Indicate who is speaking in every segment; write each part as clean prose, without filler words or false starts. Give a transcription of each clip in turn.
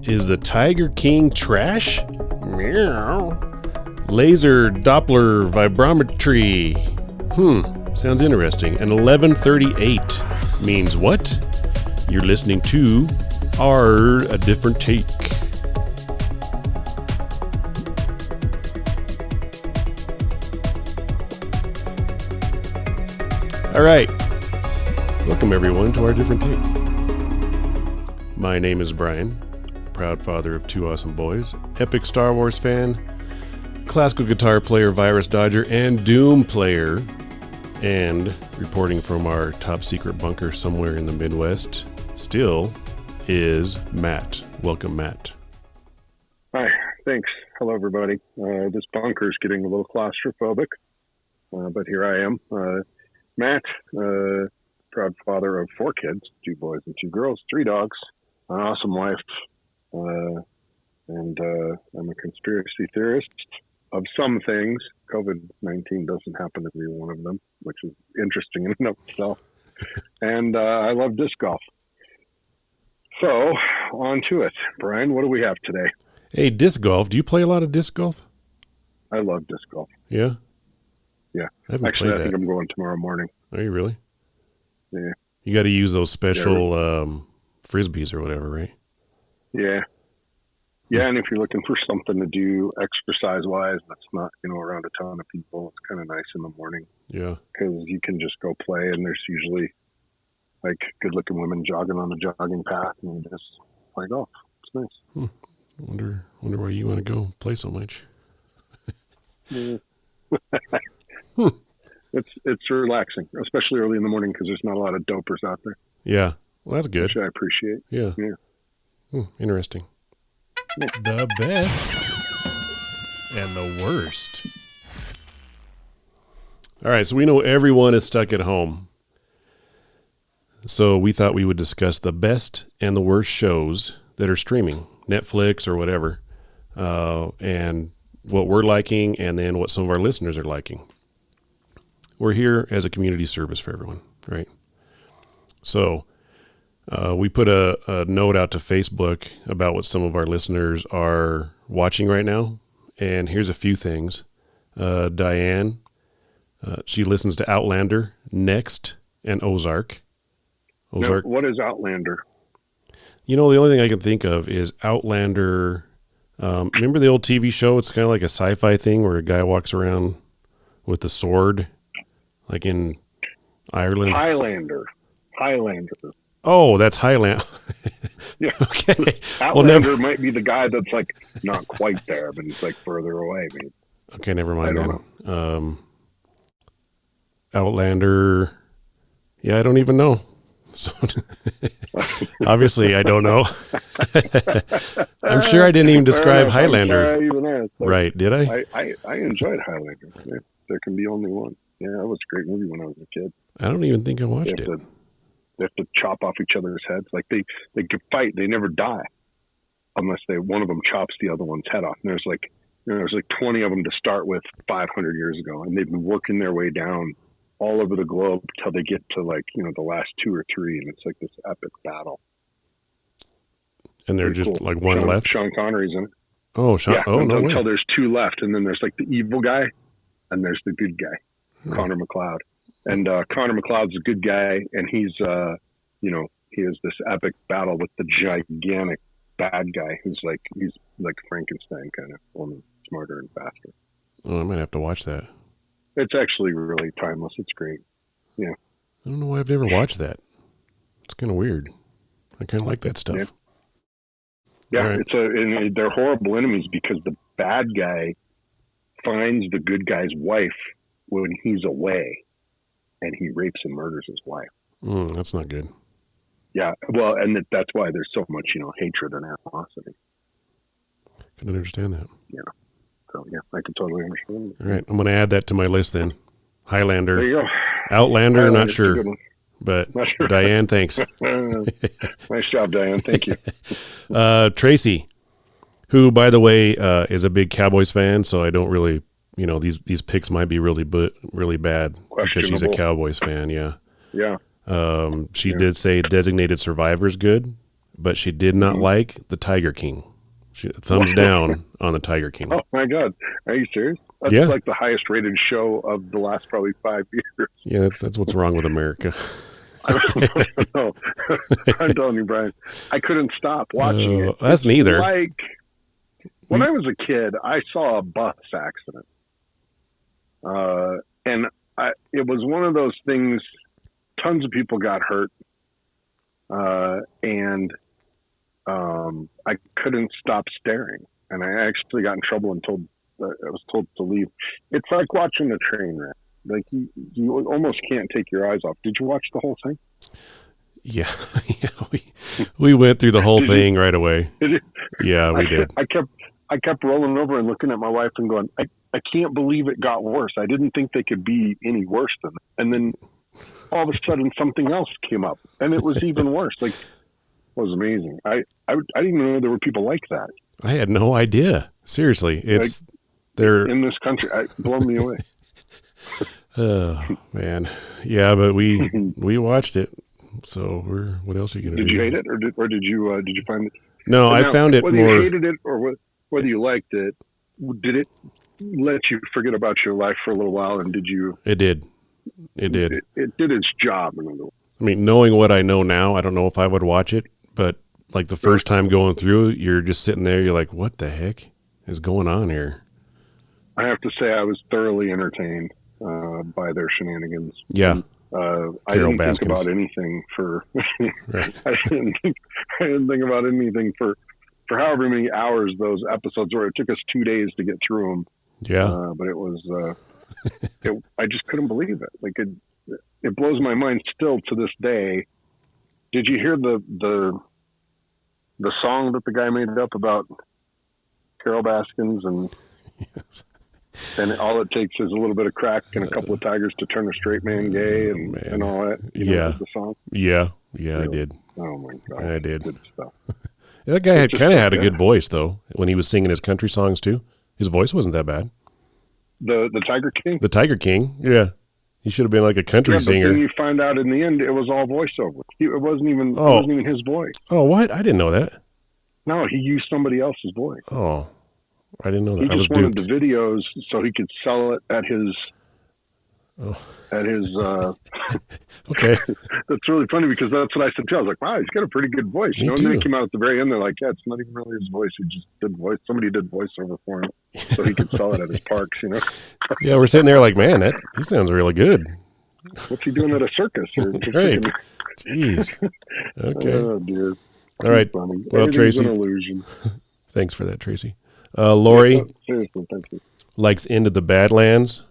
Speaker 1: Is the Tiger King trash? Meow. Laser Doppler vibrometry. Sounds interesting. And 1138 means what? You're listening to A Different Take. All right. Welcome, everyone, to Our Different Take. My name is Brian, proud father of two awesome boys, epic Star Wars fan, classical guitar player, virus dodger, and Doom player, and reporting from our top secret bunker somewhere in the Midwest still is Matt. Welcome, Matt.
Speaker 2: Hi, thanks. Hello, everybody. This bunker is getting a little claustrophobic, but here I am. Matt, proud father of 4 kids, 2 boys and 2 girls, 3 dogs, an awesome wife, and I'm a conspiracy theorist of some things. COVID-19 doesn't happen to be one of them, which is interesting in and of itself. And I love disc golf. So, on to it. Brian, what do we have today?
Speaker 1: Hey, disc golf. Do you play a lot of disc golf?
Speaker 2: I love disc golf.
Speaker 1: Yeah?
Speaker 2: Yeah.
Speaker 1: Actually,
Speaker 2: I think I'm going tomorrow morning.
Speaker 1: Are you really?
Speaker 2: Yeah.
Speaker 1: You got to use those special frisbees or whatever, right?
Speaker 2: Yeah. Yeah, and if you're looking for something to do exercise-wise that's not, around a ton of people, it's kind of nice in the morning.
Speaker 1: Yeah.
Speaker 2: Because you can just go play, and there's usually, good-looking women jogging on the jogging path, and you just play golf. It's nice.
Speaker 1: Wonder why you want to go play so much.
Speaker 2: It's relaxing, especially early in the morning because there's not a lot of dopers out there.
Speaker 1: Yeah, well, that's good.
Speaker 2: Which I appreciate.
Speaker 1: Yeah. Interesting.
Speaker 2: Yeah.
Speaker 1: The best and the worst. All right, so we know everyone is stuck at home. So we thought we would discuss the best and the worst shows that are streaming, Netflix or whatever, and what we're liking and then what some of our listeners are liking. We're here as a community service for everyone, right? So we put a note out to Facebook about what some of our listeners are watching right now. And here's a few things. Diane, she listens to Outlander, Next, and Ozark.
Speaker 2: Now, what is Outlander?
Speaker 1: The only thing I can think of is Outlander. Remember the old TV show? It's kind of like a sci-fi thing where a guy walks around with a sword. Like in Ireland?
Speaker 2: Highlander.
Speaker 1: Oh, that's Highlander.
Speaker 2: Yeah.
Speaker 1: Okay.
Speaker 2: Outlander might be the guy that's not quite there, but he's further away. Maybe.
Speaker 1: Okay, never mind
Speaker 2: then.
Speaker 1: Outlander. Yeah, I don't even know. So obviously I don't know. I'm sure I didn't even describe Highlander. Right, did I?
Speaker 2: I enjoyed Highlander. Yeah, there can be only one. Yeah, that was a great movie when I was a kid.
Speaker 1: I don't even think I watched it.
Speaker 2: They have to chop off each other's heads. They could fight. They never die unless one of them chops the other one's head off. And there's 20 of them to start with 500 years ago. And they've been working their way down all over the globe till they get to the last 2 or 3. And it's this epic battle.
Speaker 1: And they're just cool. One left?
Speaker 2: Sean Connery's in it.
Speaker 1: Oh, Sean.
Speaker 2: Yeah,
Speaker 1: oh, no way.
Speaker 2: Until there's 2 left. And then there's the evil guy and there's the good guy. Connor McLeod. And Connor McLeod's a good guy, and he's, he has this epic battle with the gigantic bad guy who's he's like Frankenstein kind of, only smarter and faster.
Speaker 1: Oh, I might have to watch that.
Speaker 2: It's actually really timeless. It's great. Yeah.
Speaker 1: I don't know why I've never watched that. It's kind of weird. I kind of like that stuff.
Speaker 2: Yeah,
Speaker 1: right.
Speaker 2: And they're horrible enemies because the bad guy finds the good guy's wife when he's away, and he rapes and murders his wife.
Speaker 1: That's not good.
Speaker 2: Yeah, well, and that's why there's so much, hatred and animosity.
Speaker 1: Couldn't understand that.
Speaker 2: Yeah. So, yeah, I can totally understand it.
Speaker 1: All right, I'm going to add that to my list then. Highlander.
Speaker 2: There you go.
Speaker 1: Outlander, not sure. But not sure. Diane, thanks.
Speaker 2: Nice job, Diane. Thank you.
Speaker 1: Tracy, who, by the way, is a big Cowboys fan, so I don't really... these picks might be really bad because she's a Cowboys fan. Yeah.
Speaker 2: Yeah.
Speaker 1: She did say Designated Survivor's good. but she did not like the Tiger King. Thumbs down on the Tiger King.
Speaker 2: Oh my God, are you serious? That's like the highest rated show of the last probably 5 years.
Speaker 1: Yeah, that's what's wrong with America.
Speaker 2: I don't know. I'm telling you, Brian, I couldn't stop watching it.
Speaker 1: That's neither.
Speaker 2: Like when I was a kid, I saw a bus accident, and it was one of those things. Tons of people got hurt, and I couldn't stop staring, and I actually got in trouble and I was told to leave. It's like watching a train wreck. Like you almost can't take your eyes off. Did you watch the whole thing?
Speaker 1: Yeah, we went through the whole thing right away. Yeah, we did.
Speaker 2: I kept rolling over and looking at my wife and going, I can't believe it got worse. I didn't think they could be any worse than that. And then all of a sudden something else came up, and it was even worse. Like, it was amazing. I didn't even know there were people like that.
Speaker 1: I had no idea. Seriously, they're
Speaker 2: in this country. Blown me away.
Speaker 1: Oh man, yeah, but we watched it. So what else are you gonna do?
Speaker 2: Did you hate it, or did you find it?
Speaker 1: No, I found it
Speaker 2: whether
Speaker 1: more.
Speaker 2: You hated it or whether you liked it, did it let you forget about your life for a little while? And did you?
Speaker 1: It did. It did.
Speaker 2: It did its job. In other words.
Speaker 1: I mean, knowing what I know now, I don't know if I would watch it, but like the first time going through, you're just sitting there, you're like, what the heck is going on here?
Speaker 2: I have to say I was thoroughly entertained by their shenanigans.
Speaker 1: Yeah.
Speaker 2: I didn't think about anything for
Speaker 1: right.
Speaker 2: I didn't think about anything for however many hours those episodes were. It took us 2 days to get through them.
Speaker 1: Yeah.
Speaker 2: But it was I just couldn't believe it. Like it blows my mind still to this day. Did you hear the song that the guy made up about Carol Baskins and
Speaker 1: yes.
Speaker 2: And all it takes is a little bit of crack and a couple of tigers to turn a straight man gay and all that. You know, the song?
Speaker 1: Yeah, I did.
Speaker 2: Oh my God,
Speaker 1: I did.
Speaker 2: Good stuff.
Speaker 1: That guy kind of had a good voice though when he was singing his country songs too. His voice wasn't that bad.
Speaker 2: The Tiger King.
Speaker 1: The Tiger King, yeah. He should have been like a country singer.
Speaker 2: But then you find out in the end it was all voiceover. It wasn't even his voice.
Speaker 1: Oh, what? I didn't know that.
Speaker 2: No, he used somebody else's voice.
Speaker 1: Oh, I didn't know that.
Speaker 2: He just wanted the videos so he could sell it at his.
Speaker 1: Okay.
Speaker 2: That's really funny because that's what I said too. I was like, wow, he's got a pretty good voice.
Speaker 1: Me too.
Speaker 2: And then it came out at the very end. They're like, yeah, it's not even really his voice. He just did voice. Somebody did voiceover for him so he could sell it at his parks. You know.
Speaker 1: Yeah, we're sitting there like, man, he sounds really good.
Speaker 2: What's he doing at a circus?
Speaker 1: Right. Jeez. Okay.
Speaker 2: Oh dear.
Speaker 1: All right.
Speaker 2: Funny.
Speaker 1: Well, Tracy.
Speaker 2: An illusion.
Speaker 1: Thanks for that, Tracy. Lori.
Speaker 2: Seriously, thank you.
Speaker 1: Likes Into the Badlands.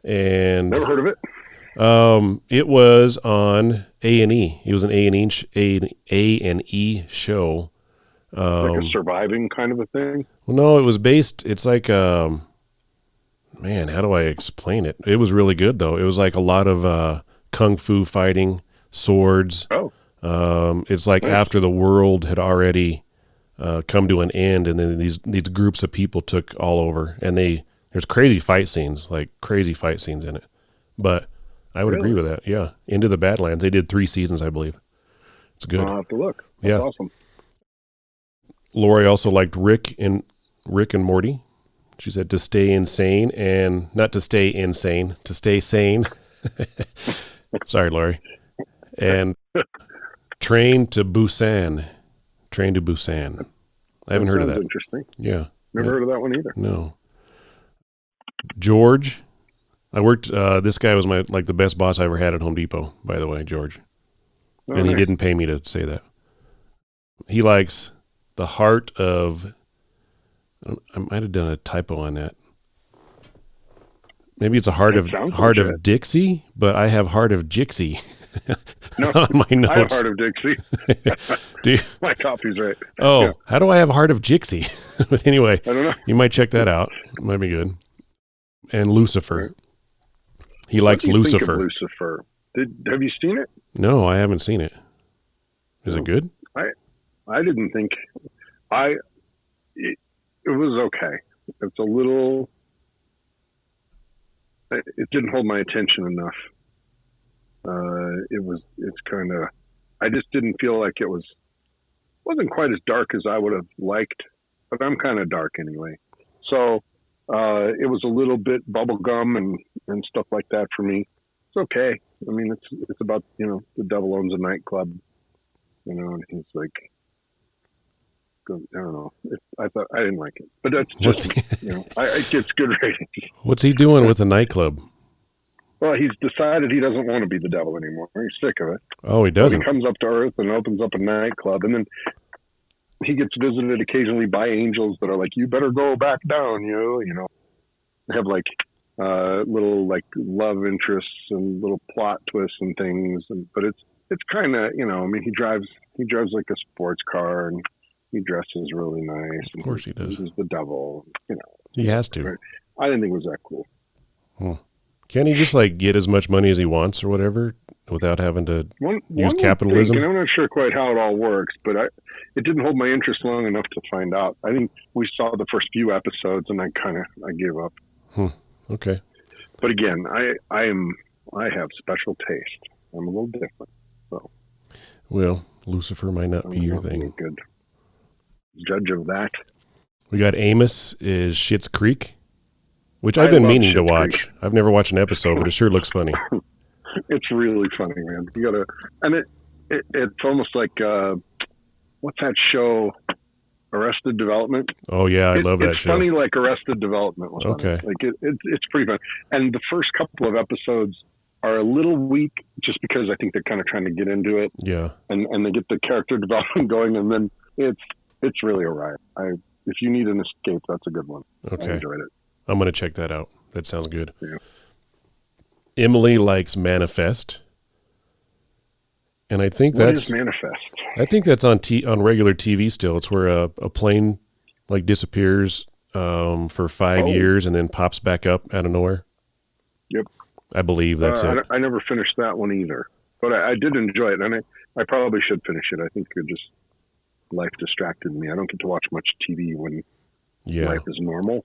Speaker 1: And
Speaker 2: never heard of it.
Speaker 1: It was on A&E. It was an A&E show.
Speaker 2: Like a surviving kind of a thing?
Speaker 1: Well, no, it was based. It's like, man, how do I explain it? It was really good though. It was like a lot of kung fu fighting, swords.
Speaker 2: Oh.
Speaker 1: It's like after the world had already come to an end, and then these groups of people took all over, and there's crazy fight scenes in it. But I would agree with that. Yeah, Into the Badlands. They did 3 seasons, I believe. It's good.
Speaker 2: I'll have to look. That's awesome.
Speaker 1: Lori also liked Rick and Morty. She said to stay insane and not to stay insane, to stay sane. Sorry, Lori. And Train to Busan. I haven't heard of that.
Speaker 2: Interesting.
Speaker 1: Yeah.
Speaker 2: Never heard of that one either.
Speaker 1: No. George. I worked, this guy was the best boss I ever had at Home Depot, by the way, George.
Speaker 2: Oh,
Speaker 1: and he didn't pay me to say that. He likes the heart of, I might have done a typo on that. Maybe it's a heart of Dixie, but I have heart of Jixie.
Speaker 2: No,
Speaker 1: on my notes.
Speaker 2: I have heart of Dixie. My copy's right.
Speaker 1: Oh, yeah. How do I have heart of Jixie? But anyway,
Speaker 2: I don't know.
Speaker 1: You might check that out. It might be good. And Lucifer. He likes Lucifer.
Speaker 2: Lucifer. Have you seen it?
Speaker 1: No, I haven't seen it. Is it good?
Speaker 2: I didn't think. It was okay. It's a little. It didn't hold my attention enough. It's kind of. I just didn't feel like it was wasn't quite as dark as I would have liked, but I'm kind of dark anyway. So it was a little bit bubblegum and stuff like that for me. It's okay. I mean, it's about, the devil owns a nightclub, and he's like, I don't know. I thought I didn't like it, but that's just it gets good ratings.
Speaker 1: What's he doing with the nightclub?
Speaker 2: Well, he's decided he doesn't want to be the devil anymore. He's sick of it.
Speaker 1: Oh, he doesn't.
Speaker 2: So he comes up to Earth and opens up a nightclub, and then he gets visited occasionally by angels that are like, "You better go back down," They have like little like love interests and little plot twists and things, but it's kind of I mean, he drives like a sports car and he dresses really nice.
Speaker 1: Of course he does.
Speaker 2: He's the devil,
Speaker 1: He has to.
Speaker 2: Right? I didn't think it was that cool.
Speaker 1: Can't he just like get as much money as he wants or whatever without having to use capitalism?
Speaker 2: And I'm not sure quite how it all works, but it didn't hold my interest long enough to find out. I think we saw the first few episodes and I gave up.
Speaker 1: Okay.
Speaker 2: But again, I have special taste. I'm a little different. So.
Speaker 1: Well, Lucifer might not be your thing.
Speaker 2: A good judge of that.
Speaker 1: We got Amos is Schitt's Creek, which I've been meaning to watch. I've never watched an episode, but it sure looks funny.
Speaker 2: It's really funny, man. You gotta, and it's almost like what's that show? Arrested Development.
Speaker 1: Oh yeah, I love that show.
Speaker 2: It's funny like Arrested Development was.
Speaker 1: Okay.
Speaker 2: Funny. Like it's pretty fun. And the first couple of episodes are a little weak, just because I think they're kind of trying to get into it.
Speaker 1: Yeah.
Speaker 2: And they get the character development going, and then it's really a riot. If you need an escape, that's a good one.
Speaker 1: Okay.
Speaker 2: I enjoyed it.
Speaker 1: I'm gonna check that out. That sounds good.
Speaker 2: Yeah.
Speaker 1: Emily likes Manifest. And I think that's
Speaker 2: Manifest.
Speaker 1: I think that's on regular TV still. It's where a plane like disappears for 5 years and then pops back up out of nowhere.
Speaker 2: Yep.
Speaker 1: I believe that's it.
Speaker 2: I never finished that one either, but I did enjoy it, and I probably should finish it. I think life distracted me. I don't get to watch much TV when life is normal.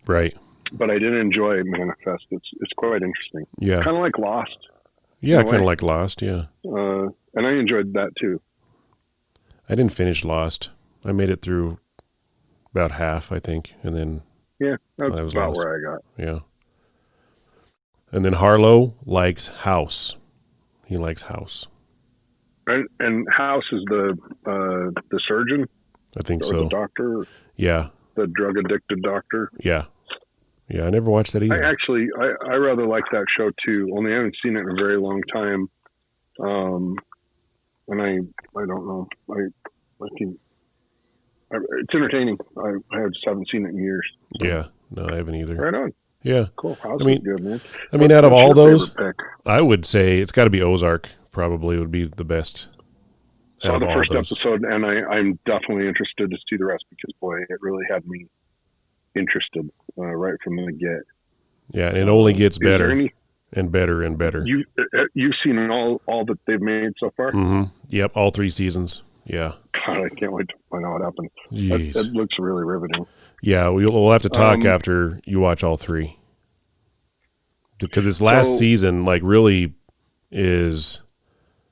Speaker 1: Right.
Speaker 2: But I did enjoy Manifest. It's quite interesting.
Speaker 1: Yeah.
Speaker 2: Kind of like Lost.
Speaker 1: Yeah, kind of like Lost, yeah.
Speaker 2: And I enjoyed that too.
Speaker 1: I didn't finish Lost. I made it through about half, I think, and then
Speaker 2: that's about where I got.
Speaker 1: Yeah. And then Harlow likes House. He likes House.
Speaker 2: And House is the surgeon.
Speaker 1: I think so.
Speaker 2: The doctor.
Speaker 1: Yeah.
Speaker 2: The drug addicted doctor.
Speaker 1: Yeah. Yeah, I never watched that either.
Speaker 2: I rather like that show too. Only I haven't seen it in a very long time. And I don't know. I think it's entertaining. I just haven't seen it in years. So.
Speaker 1: Yeah, no, I haven't either.
Speaker 2: Right on.
Speaker 1: Yeah,
Speaker 2: cool. House is good, man.
Speaker 1: I mean, out of all those, I would say it's got to be Ozark. Probably would be the best.
Speaker 2: Saw the first episode, and I'm definitely interested to see the rest because boy, it really had me interested right from the get.
Speaker 1: Yeah, and it only gets better and better and better.
Speaker 2: You've seen all that they've made so far?
Speaker 1: Mm-hmm. Yep, all 3 seasons. Yeah.
Speaker 2: God, I can't wait to find out what happens.
Speaker 1: Jeez.
Speaker 2: That looks really riveting.
Speaker 1: Yeah, we'll have to talk after you watch all 3. Because this last season, like, really is,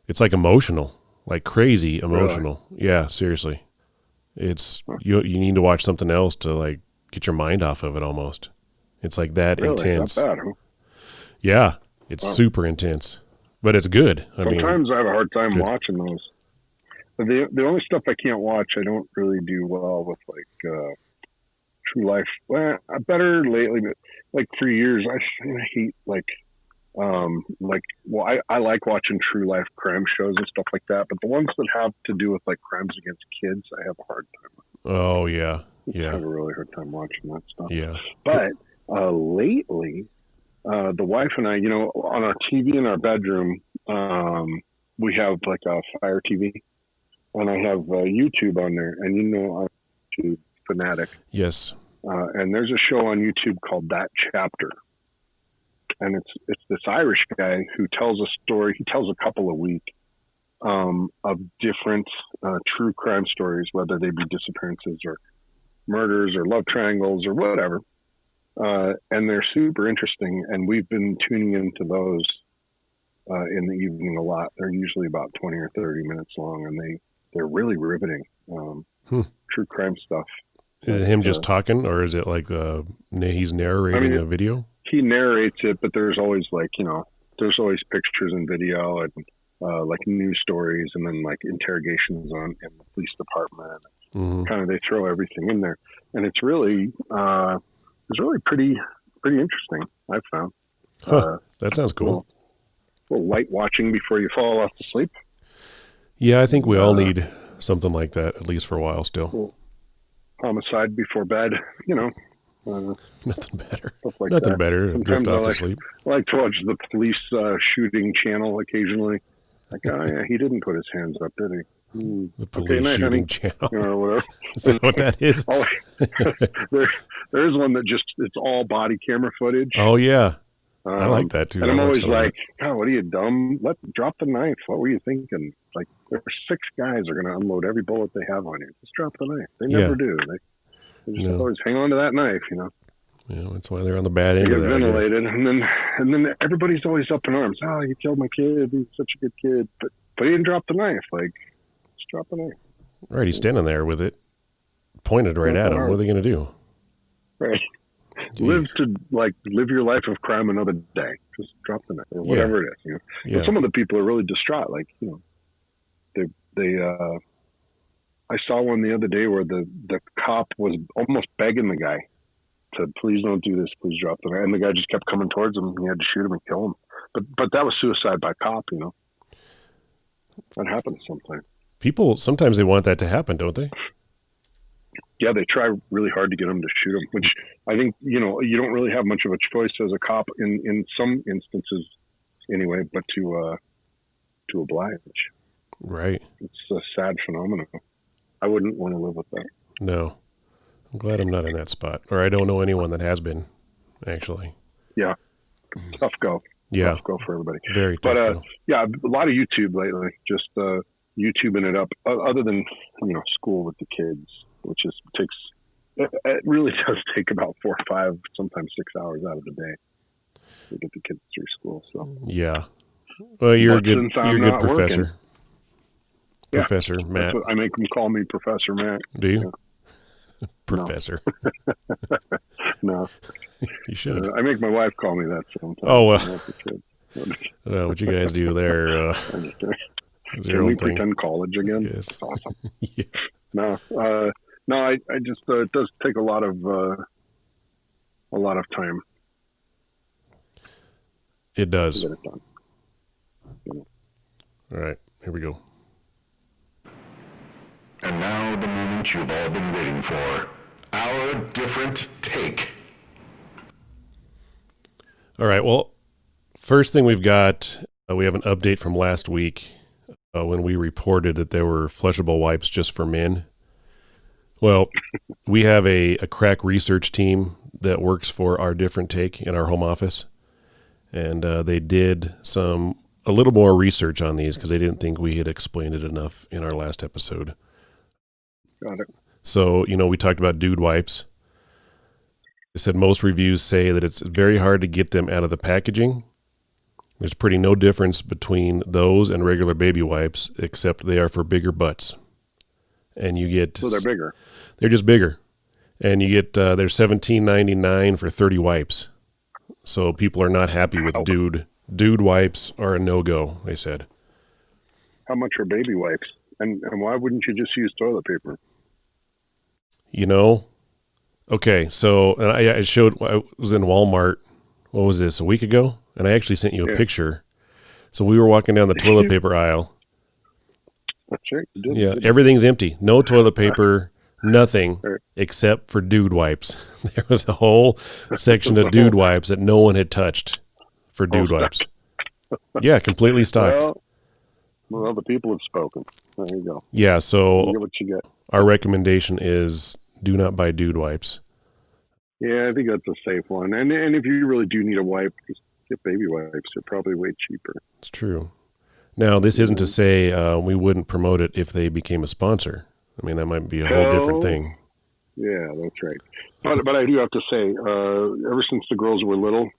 Speaker 1: it's like emotional, like crazy emotional. Really? Yeah, seriously. It's, you need to watch something else to, like, get your mind off of it almost. It's like that intense.
Speaker 2: Not bad, huh?
Speaker 1: Yeah, it's super intense, but it's good.
Speaker 2: Sometimes I have a hard time watching those. The only stuff I can't watch, I don't really do well with, like True Life. Well, better lately, but like for years, I hate I like watching True Life crime shows and stuff like that. But the ones that have to do with like crimes against kids, I have a hard time with.
Speaker 1: Oh yeah, yeah.
Speaker 2: I have a really hard time watching that stuff.
Speaker 1: Yeah,
Speaker 2: but lately. The wife and I, on our TV in our bedroom, we have like a Fire TV, and I have YouTube on there, and I'm a YouTube fanatic.
Speaker 1: Yes.
Speaker 2: And there's a show on YouTube called That Chapter, and it's this Irish guy who tells a story. He tells a couple a week of different true crime stories, whether they be disappearances or murders or love triangles or whatever. And they're super interesting, and we've been tuning into those in the evening a lot. They're usually about 20 or 30 minutes long, and they're really riveting.
Speaker 1: Hmm.
Speaker 2: True crime stuff.
Speaker 1: Is it him just talking, or is it like he's narrating a video?
Speaker 2: He narrates it, but there's always there's always pictures and video and like news stories, and then like interrogations in the police department.
Speaker 1: Mm-hmm.
Speaker 2: Kind of they throw everything in there, and it's really pretty interesting. I've found.
Speaker 1: That sounds cool.
Speaker 2: A little light watching before you fall off to sleep.
Speaker 1: Yeah, I think we all need something like that, at least for a while still.
Speaker 2: Homicide before bed,
Speaker 1: nothing better.
Speaker 2: Like
Speaker 1: nothing
Speaker 2: that.
Speaker 1: better.
Speaker 2: Sometimes
Speaker 1: Drift off to sleep.
Speaker 2: I like to watch the police shooting channel occasionally. Like, oh yeah, he didn't put his hands up, did he?
Speaker 1: The police shooting channel.
Speaker 2: Or whatever.
Speaker 1: Is that what that is?
Speaker 2: There's one that it's all body camera footage.
Speaker 1: Oh yeah. I like that too.
Speaker 2: And I'm always like, God, what are you dumb? Drop the knife. What were you thinking? Like, there's 6 guys are going to unload every bullet they have on you. Just drop the knife. They never do. They just always hang on to that knife,
Speaker 1: Yeah, that's why they're on the bad end of that.
Speaker 2: Ventilated, and then everybody's always up in arms. Oh, he killed my kid. He's such a good kid, but he didn't drop the knife. Like, just drop the knife.
Speaker 1: Right, he's standing there with it pointed right at him. What are they going to do?
Speaker 2: Right. Jeez. Live your life of crime another day. Just drop the knife or whatever it is. And some of the people are really distraught. Like, they I saw one the other day where the cop was almost begging the guy to please don't do this, please drop the knife, and the guy just kept coming towards him. He had to shoot him and kill him. But that was suicide by cop. That happens sometimes.
Speaker 1: People sometimes they want that to happen, don't they?
Speaker 2: Yeah, they try really hard to get them to shoot them, which I think, you don't really have much of a choice as a cop in some instances anyway, but to oblige.
Speaker 1: Right.
Speaker 2: It's a sad phenomenon. I wouldn't want to live with that.
Speaker 1: No. I'm glad I'm not in that spot. Or I don't know anyone that has been, actually.
Speaker 2: Yeah. Tough go.
Speaker 1: Yeah.
Speaker 2: Tough go for everybody.
Speaker 1: Very tough go.
Speaker 2: Yeah, a lot of YouTube lately. Just YouTubing it up, other than, school with the kids, which it really does take about 4 or 5, sometimes 6 hours out of the day to get the kids through school. So
Speaker 1: yeah, well, you're a good professor.
Speaker 2: Working,
Speaker 1: Professor Matt.
Speaker 2: I make them call me Professor Matt.
Speaker 1: Do you? Yeah. Professor.
Speaker 2: No.
Speaker 1: You should.
Speaker 2: I make my wife call me that sometimes.
Speaker 1: Oh well. What you guys do there?
Speaker 2: Can we pretend college again?
Speaker 1: Yes.
Speaker 2: That's awesome.
Speaker 1: Yeah.
Speaker 2: No, I just it does take a lot of time.
Speaker 1: It does.
Speaker 2: To get it done.
Speaker 1: All right, here we go.
Speaker 3: And now the moment you've all been waiting for. Our different take.
Speaker 1: All right, well, first thing we've got, we have an update from last week when we reported that there were flushable wipes just for men. Well, we have a crack research team that works for our different take in our home office. And they did a little more research on these because they didn't think we had explained it enough in our last episode.
Speaker 2: Got it.
Speaker 1: So, we talked about dude wipes. They said most reviews say that it's very hard to get them out of the packaging. There's pretty no difference between those and regular baby wipes, except they are for bigger butts. And you get...
Speaker 2: So they're bigger.
Speaker 1: They're just bigger. And you get, they're $17.99 for 30 wipes. So people are not happy with dude. Dude wipes are a no-go, they said.
Speaker 2: How much are baby wipes? And why wouldn't you just use toilet paper?
Speaker 1: Okay, so and I was in Walmart, what was this, a week ago? And I actually sent you a picture. So we were walking down the toilet paper aisle.
Speaker 2: That's right. You did.
Speaker 1: Yeah, everything's empty. No toilet paper, nothing except for dude wipes. There was a whole section of dude wipes that no one had touched for dude wipes. Yeah, completely stocked.
Speaker 2: Well, the people have spoken. There you go.
Speaker 1: Yeah, so
Speaker 2: you get what you get.
Speaker 1: Our recommendation is do not buy dude wipes.
Speaker 2: Yeah, I think that's a safe one. And if you really do need a wipe, just get baby wipes. They're probably way cheaper.
Speaker 1: It's true. Now, this isn't to say we wouldn't promote it if they became a sponsor. I mean, that might be a whole different thing.
Speaker 2: Yeah, that's right. But I do have to say, ever since the girls were little,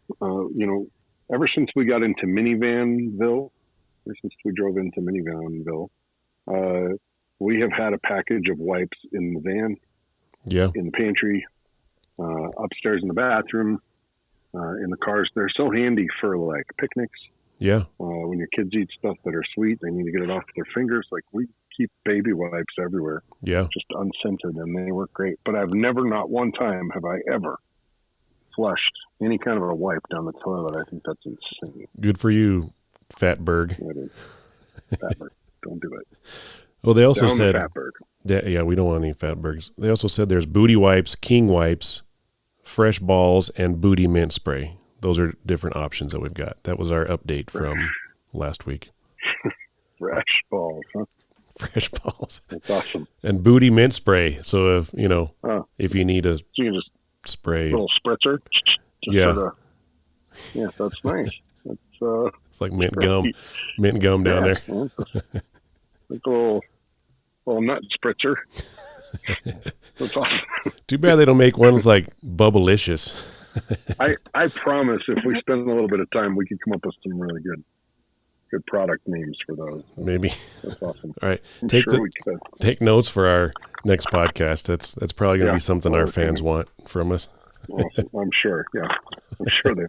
Speaker 2: ever since we got into Minivanville, ever since we drove into Minivanville, We have had a package of wipes in the van,
Speaker 1: Yeah.
Speaker 2: in the pantry, upstairs in the bathroom, in the cars. They're so handy for like picnics.
Speaker 1: Yeah.
Speaker 2: When your kids eat stuff that are sweet, they need to get it off their fingers. Like, we keep baby wipes everywhere,
Speaker 1: Yeah.
Speaker 2: just unscented, and they work great. But I've never, not one time, have I ever flushed any kind of a wipe down the toilet. I think that's insane.
Speaker 1: Good for you, Fatberg.
Speaker 2: That is. Fatberg. Don't do it.
Speaker 1: Well, they also
Speaker 2: Down
Speaker 1: said,
Speaker 2: the Fatberg.
Speaker 1: yeah, we don't want any Fatbergs. They also said there's booty wipes, king wipes, fresh balls, and booty mint spray. Those are different options that we've got. That was our update from last week.
Speaker 2: Fresh balls, huh?
Speaker 1: Fresh balls.
Speaker 2: That's awesome.
Speaker 1: And booty mint spray. So if if you need a
Speaker 2: So you can just
Speaker 1: spray,
Speaker 2: little spritzer. Just
Speaker 1: Yeah.
Speaker 2: Yeah, that's nice. That's
Speaker 1: it's like mint gum down there.
Speaker 2: Yeah, like a little nut spritzer. That's awesome.
Speaker 1: Too bad they don't make ones like Bubblicious.
Speaker 2: I promise if we spend a little bit of time, we can come up with some really good product names for those.
Speaker 1: Maybe.
Speaker 2: That's awesome.
Speaker 1: All right.
Speaker 2: I'm sure we could.
Speaker 1: Take notes for our next podcast. That's probably going to
Speaker 2: Yeah.
Speaker 1: be something our fans want from us.
Speaker 2: Awesome. I'm sure. Yeah. I'm sure they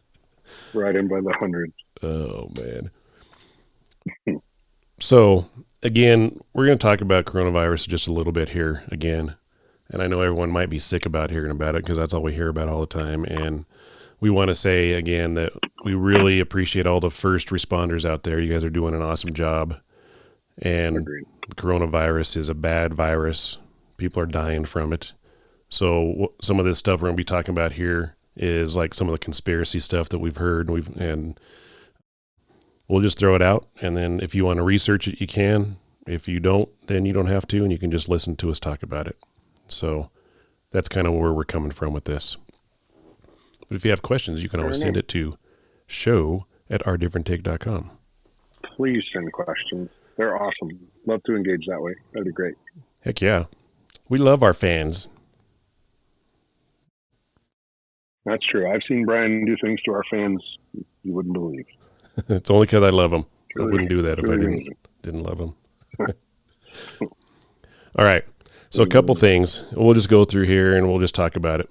Speaker 2: write in by the hundreds.
Speaker 1: Oh, man. So, again, we're going to talk about coronavirus just a little bit here again. And I know everyone might be sick about hearing about it because that's all we hear about all the time. And we want to say, again, that we really appreciate all the first responders out there. You guys are doing an awesome job. And
Speaker 2: Agreed.
Speaker 1: coronavirus is a bad virus. People are dying from it. So some of this stuff we're going to be talking about here is like some of the conspiracy stuff that we've heard, and we'll just throw it out. And then if you want to research it, you can. If you don't, then you don't have to, and you can just listen to us talk about it. So that's kind of where we're coming from with this. But if you have questions, you can always send it to show@ourdifferenttake.com.
Speaker 2: Please send questions. They're awesome. Love to engage that way. That'd be great.
Speaker 1: Heck yeah. We love our fans.
Speaker 2: That's true. I've seen Brian do things to our fans you wouldn't believe.
Speaker 1: It's only because I love them. I
Speaker 2: Really-
Speaker 1: wouldn't do that if I
Speaker 2: really
Speaker 1: didn't love them. All right. So a couple things. We'll just go through here and we'll just talk about it.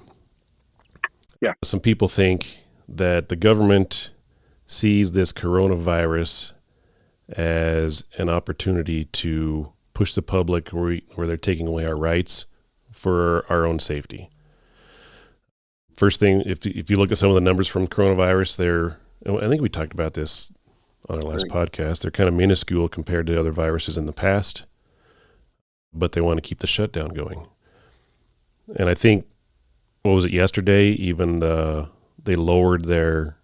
Speaker 2: Yeah.
Speaker 1: Some people think that the government sees this coronavirus as an opportunity to push the public where they're taking away our rights for our own safety. First thing, if you look at some of the numbers from coronavirus, I think we talked about this on our last podcast, they're kind of minuscule compared to other viruses in the past, but they want to keep the shutdown going. And I think, what was it, yesterday, even they lowered their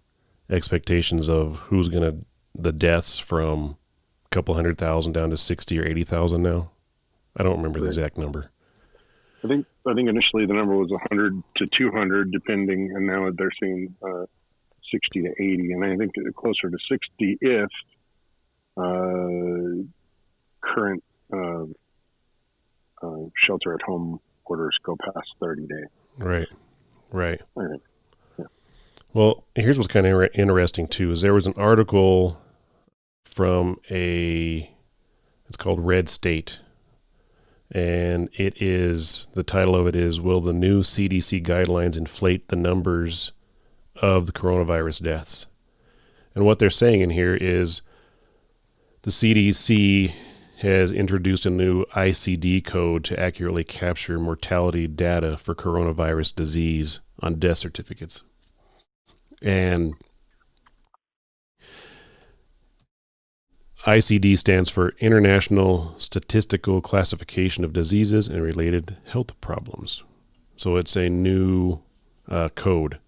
Speaker 1: expectations of the deaths from a couple 100,000 down to 60 or 80,000 now. I don't remember the exact number.
Speaker 2: I think initially the number was 100 to 200, depending, and now they're seeing 60 to 80, and I think closer to 60 if current shelter-at-home orders go past 30 days.
Speaker 1: Right.
Speaker 2: All right.
Speaker 1: Well, here's what's kind of interesting too, is there was an article from it's called Red State, and the title of it is, "Will the new CDC guidelines inflate the numbers of the coronavirus deaths?" And what they're saying in here is the CDC has introduced a new ICD code to accurately capture mortality data for coronavirus disease on death certificates. And ICD stands for International Statistical Classification of Diseases and Related Health Problems. So it's a new code.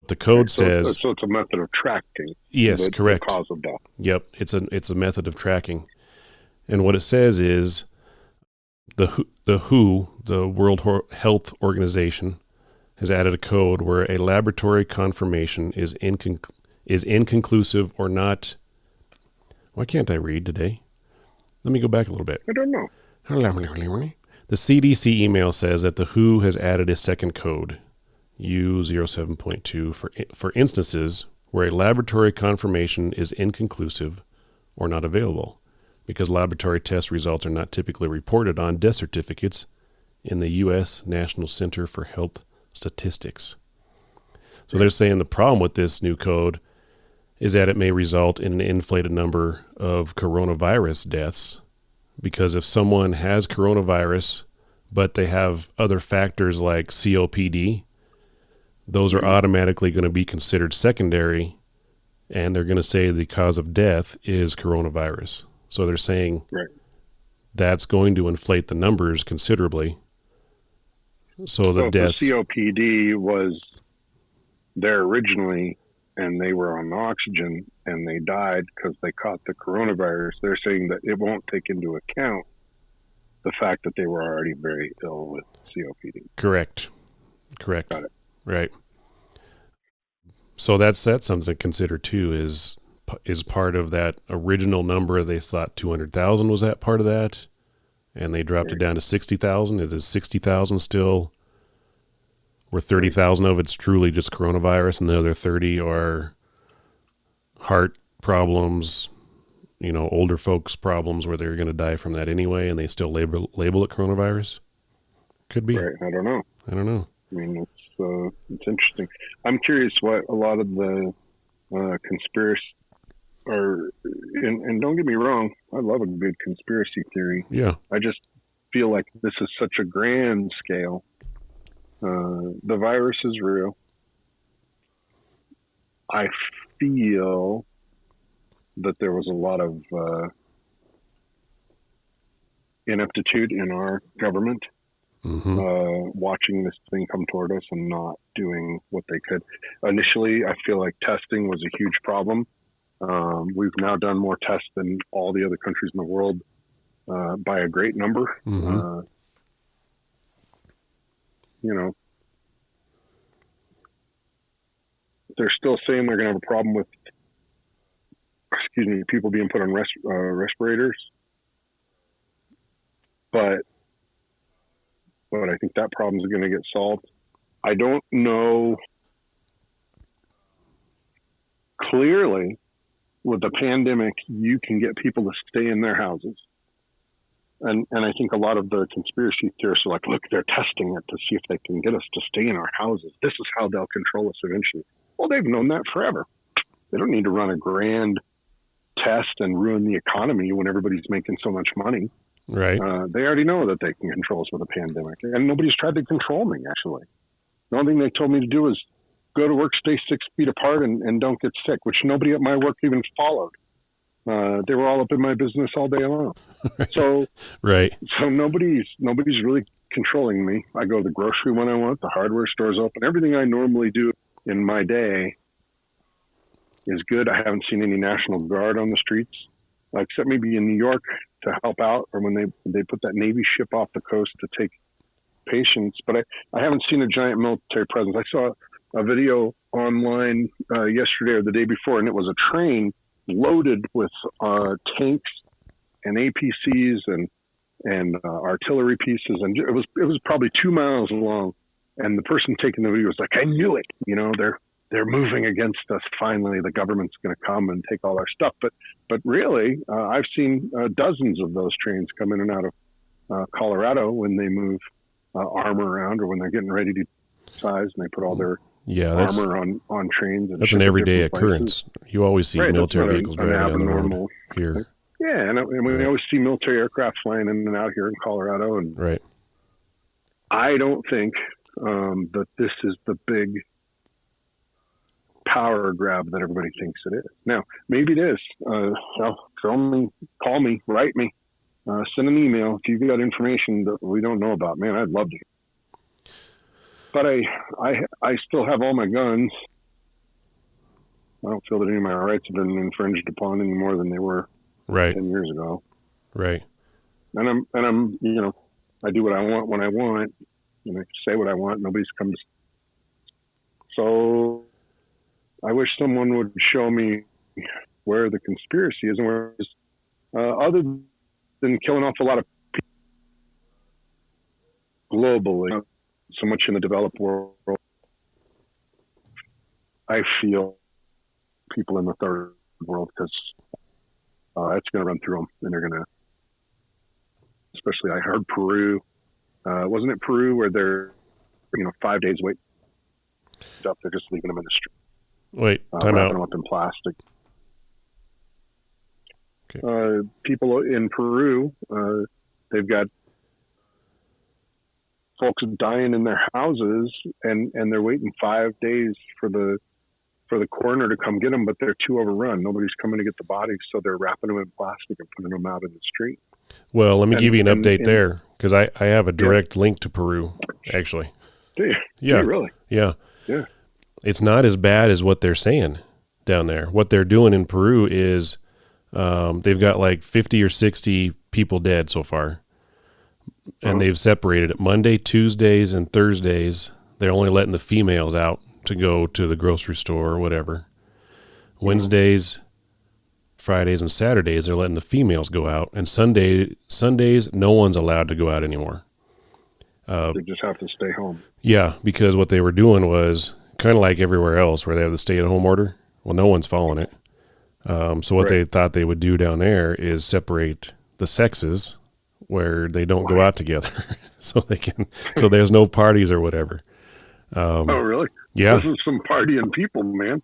Speaker 1: The code says...
Speaker 2: So it's a method of tracking.
Speaker 1: Yes, correct.
Speaker 2: The cause of death.
Speaker 1: Yep, it's a method of tracking. And what it says is the WHO, the World Health Organization, has added a code where a laboratory confirmation is inconclusive or not. Why can't I read today? Let me go back a little bit.
Speaker 2: I don't know.
Speaker 1: The CDC email says that the WHO has added a second code, U07.2, for instances where a laboratory confirmation is inconclusive or not available. because laboratory test results are not typically reported on death certificates in the U.S. National Center for Health Statistics. So they're saying the problem with this new code is that it may result in an inflated number of coronavirus deaths, because if someone has coronavirus, but they have other factors like COPD, those are automatically going to be considered secondary, and they're going to say the cause of death is coronavirus. So they're saying that's going to inflate the numbers considerably. So the deaths.
Speaker 2: If the COPD was there originally and they were on oxygen and they died because they caught the coronavirus, they're saying that it won't take into account the fact that they were already very ill with COPD.
Speaker 1: Correct.
Speaker 2: Got it.
Speaker 1: Right. So that's something to consider too, is part of that original number. They thought 200,000 was that part of that, and they dropped it down to 60,000. Is 60,000 still, where 30,000 of it's truly just coronavirus and the other 30 are heart problems, older folks problems where they're going to die from that anyway, and they still label it coronavirus? Could be.
Speaker 2: Right. I don't know.
Speaker 1: I mean,
Speaker 2: it's interesting. I'm curious what a lot of the conspiracy are, and don't get me wrong, I love a good conspiracy theory.
Speaker 1: Yeah.
Speaker 2: I just feel like this is such a grand scale. The virus is real. I feel that there was a lot of ineptitude in our government, watching this thing come toward us and not doing what they could. Initially, I feel like testing was a huge problem. We've now done more tests than all the other countries in the world by a great number. They're still saying they're going to have a problem with, people being put on respirators. But I think that problem is going to get solved. I don't know clearly. With the pandemic, you can get people to stay in their houses. And I think a lot of the conspiracy theorists are like, look, they're testing it to see if they can get us to stay in our houses. This is how they'll control us eventually. Well, they've known that forever. They don't need to run a grand test and ruin the economy when everybody's making so much money.
Speaker 1: Right.
Speaker 2: They already know that they can control us with a pandemic. And nobody's tried to control me, actually. The only thing they told me to do is go to work, stay 6 feet apart, and don't get sick, which nobody at my work even followed. They were all up in my business all day long. So, So nobody's really controlling me. I go to the grocery when I want, the hardware store's open. Everything I normally do in my day is good. I haven't seen any National Guard on the streets, except maybe in New York to help out, or when they put that Navy ship off the coast to take patients. But I haven't seen a giant military presence. I saw a video online yesterday or the day before, and it was a train loaded with tanks and APCs and artillery pieces, and it was probably 2 miles long. And the person taking the video was like, "I knew it. They're moving against us. Finally, the government's going to come and take all our stuff." But really, I've seen dozens of those trains come in and out of Colorado when they move armor around, or when they're getting ready to size, and they put all their armor on trains. And
Speaker 1: that's an everyday occurrence. You always see military vehicles driving down the road here.
Speaker 2: Yeah, and we always see military aircraft flying in and out here in Colorado. And I don't think that this is the big power grab that everybody thinks it is. Now, maybe it is. Call me, write me, send an email if you've got information that we don't know about. Man, I'd love to. But I still have all my guns. I don't feel that any of my rights have been infringed upon any more than they were 10 years ago.
Speaker 1: Right.
Speaker 2: And I'm I do what I want when I want, and I say what I want. Nobody's come to. So I wish someone would show me where the conspiracy is, and where it's, other than killing off a lot of people globally, so much in the developed world. I feel people in the third world, because That's going to run through them, and they're going to. Especially, I heard Peru. Wasn't it Peru where they're 5 days wait up? They're just leaving them in the street.
Speaker 1: Wait, time
Speaker 2: wrapping
Speaker 1: out.
Speaker 2: them up in plastic.
Speaker 1: Okay.
Speaker 2: People in Peru, they've got folks dying in their houses, and they're waiting 5 days for the coroner to come get them, but they're too overrun. Nobody's coming to get the bodies, so they're wrapping them in plastic and putting them out in the street.
Speaker 1: Well, let me give you an update there, because I have a direct link to Peru, actually.
Speaker 2: Do you?
Speaker 1: Yeah.
Speaker 2: Really?
Speaker 1: Yeah.
Speaker 2: Yeah.
Speaker 1: It's not as bad as what they're saying down there. What they're doing in Peru is they've got like 50 or 60 people dead so far, and they've separated it. Monday, Tuesdays, and Thursdays, they're only letting the females out to go to the grocery store or whatever. Wednesdays, Fridays, and Saturdays, they're letting the females go out, and Sundays, no one's allowed to go out anymore.
Speaker 2: They just have to stay home.
Speaker 1: Yeah, because what they were doing was kind of like everywhere else where they have the stay-at-home order. Well, no one's following it. So what they thought they would do down there is separate the sexes where they don't go out together, so there's no parties or whatever.
Speaker 2: Oh, really?
Speaker 1: Yeah.
Speaker 2: This is some partying people, man.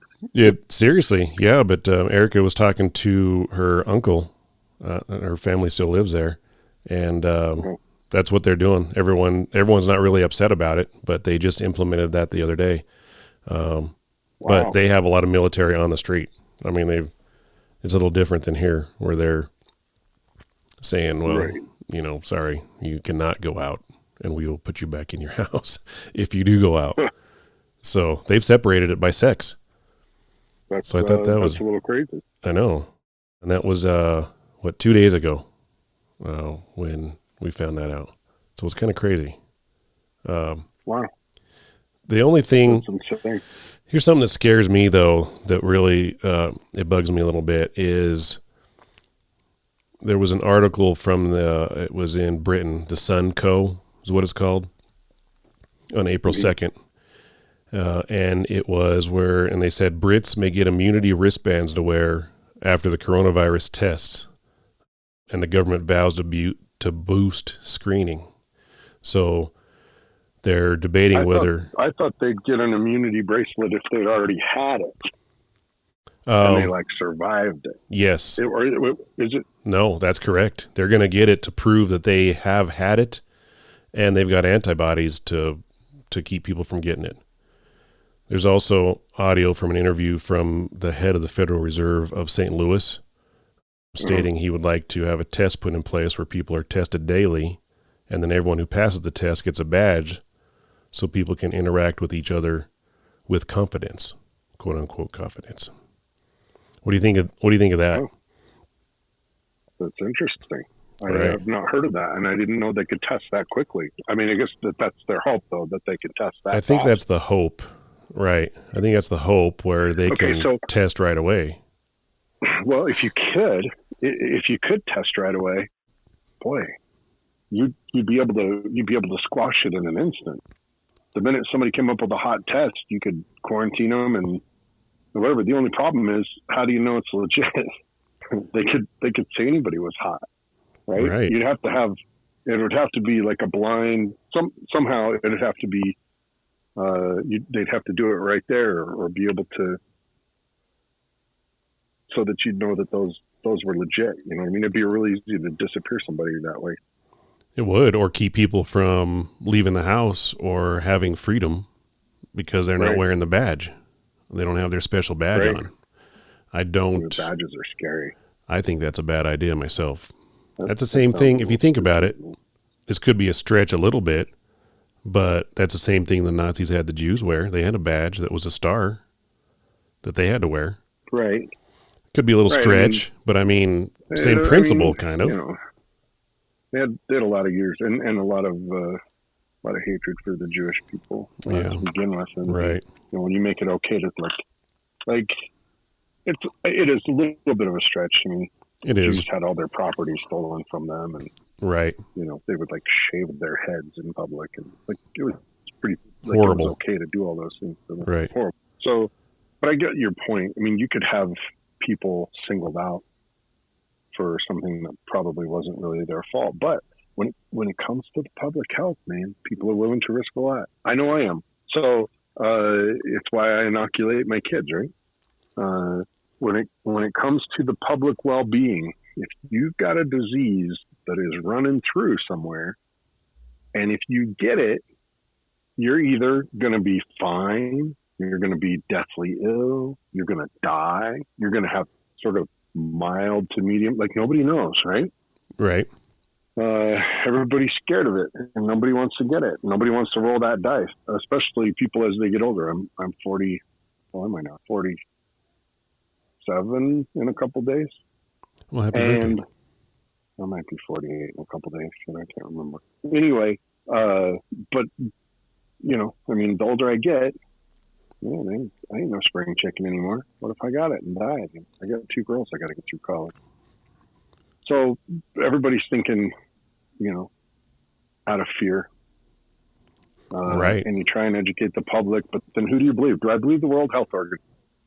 Speaker 1: Seriously, yeah. But Erica was talking to her uncle. Her family still lives there, and that's what they're doing. Everyone's not really upset about it, but they just implemented that the other day. But they have a lot of military on the street. I mean, it's a little different than here, where they're saying, well, sorry, you cannot go out, and we will put you back in your house if you do go out. So they've separated it by sex. So I thought that was
Speaker 2: a little crazy.
Speaker 1: I know. And that was, 2 days ago when we found that out. So it's kind of crazy.
Speaker 2: Wow.
Speaker 1: The only thing,
Speaker 2: That's insane.
Speaker 1: here's something that scares me, though, that really, it bugs me a little bit, is there was an article from it was in Britain, the Sun Co. is what it's called, on April 2nd. And it was and they said Brits may get immunity wristbands to wear after the coronavirus tests, and the government vows to boost screening. So they're debating whether...
Speaker 2: I thought they'd get an immunity bracelet if they'd already had it. And they survived it.
Speaker 1: Yes.
Speaker 2: Is it?
Speaker 1: No, that's correct. They're going to get it to prove that they have had it, and they've got antibodies to keep people from getting it. There's also audio from an interview from the head of the Federal Reserve of St. Louis stating he would like to have a test put in place where people are tested daily, and then everyone who passes the test gets a badge so people can interact with each other with confidence, quote unquote confidence. What do you think of that?
Speaker 2: Oh, that's interesting.
Speaker 1: Right.
Speaker 2: I have not heard of that, and I didn't know they could test that quickly. I mean, I guess that's their hope, though, that they can test that.
Speaker 1: I think that's the hope. Right. I think that's the hope, where they can test right away.
Speaker 2: Well, if you could test right away, boy, you'd be able to squash it in an instant. The minute somebody came up with a hot test, you could quarantine them and whatever. The only problem is, how do you know it's legit? They could say anybody was hot, right? You'd have to have, it would have to be like a blind, somehow it'd have to be, they'd have to do it right there, or be able to, so that you'd know that those were legit. You know what I mean? It'd be really easy to disappear somebody that way.
Speaker 1: It would, or keep people from leaving the house or having freedom because they're not wearing the badge. They don't have their special badge on. I don't.
Speaker 2: The badges are scary.
Speaker 1: I think that's a bad idea myself. That's the same thing. If you think about it, this could be a stretch a little bit, but that's the same thing the Nazis had the Jews wear. They had a badge that was a star that they had to wear.
Speaker 2: Right.
Speaker 1: Could be a little stretch, but I mean, same principle, kind of.
Speaker 2: You know, they had a lot of years and a lot of hatred for the Jewish people to begin with. And, you know, when you make it okay to like it is a little bit of a stretch. I mean, Jews had all their property stolen from them, and you know, they would shave their heads in public, and it was pretty horrible. It was okay to do all those things. Horrible. So, but I get your point. I mean, you could have people singled out for something that probably wasn't really their fault. But when it comes to the public health, man, people are willing to risk a lot. I know I am. So it's why I inoculate my kids, right? When it comes to the public well-being, if you've got a disease that is running through somewhere, and if you get it, you're either going to be fine, you're going to be deathly ill, you're going to die, you're going to have sort of mild to medium, like nobody knows, right?
Speaker 1: Right.
Speaker 2: Everybody's scared of it, and nobody wants to get it. Nobody wants to roll that dice, especially people as they get older. I'm 40. Well, am I now? 47 in a couple days.
Speaker 1: Well, happy birthday.
Speaker 2: I might be 48 in a couple days, and I can't remember. Anyway, but you know, I mean, the older I get, man, I ain't no spring chicken anymore. What if I got it and died? I got 2 girls I got to get through college. So everybody's thinking, you know, out of fear.
Speaker 1: Right.
Speaker 2: And you try and educate the public, but then who do you believe? Do I believe the World Health Organization?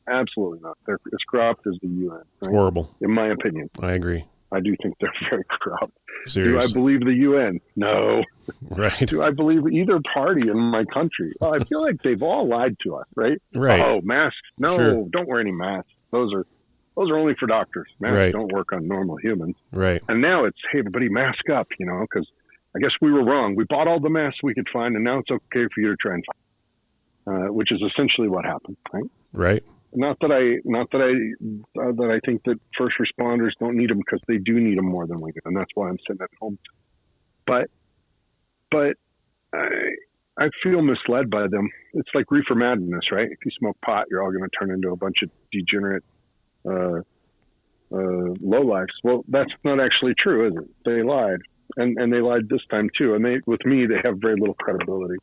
Speaker 2: Absolutely not. They're as corrupt as the UN. Right?
Speaker 1: Horrible.
Speaker 2: In my opinion.
Speaker 1: I agree.
Speaker 2: I do think they're very corrupt.
Speaker 1: Serious.
Speaker 2: Do I believe the UN? No.
Speaker 1: Right.
Speaker 2: Do I believe either party in my country? Well, I feel like they've all lied to us, right?
Speaker 1: Right.
Speaker 2: Oh, masks. No,
Speaker 1: Sure.
Speaker 2: Don't wear any masks. Those are only for doctors. Masks
Speaker 1: Right.
Speaker 2: don't work on normal humans.
Speaker 1: Right.
Speaker 2: And now it's, hey, everybody mask up, you know, because I guess we were wrong. We bought all the masks we could find, and now it's okay for you to try and find, which is essentially what happened, right?
Speaker 1: Right.
Speaker 2: Not that I think that first responders don't need them, because they do need them more than we do, and that's why I'm sitting at home. But I feel misled by them. It's like reefer madness, right? If you smoke pot, you're all going to turn into a bunch of degenerate lowlifes. Well, that's not actually true, is it? They lied, and they lied this time too. And with me, they have very little credibility.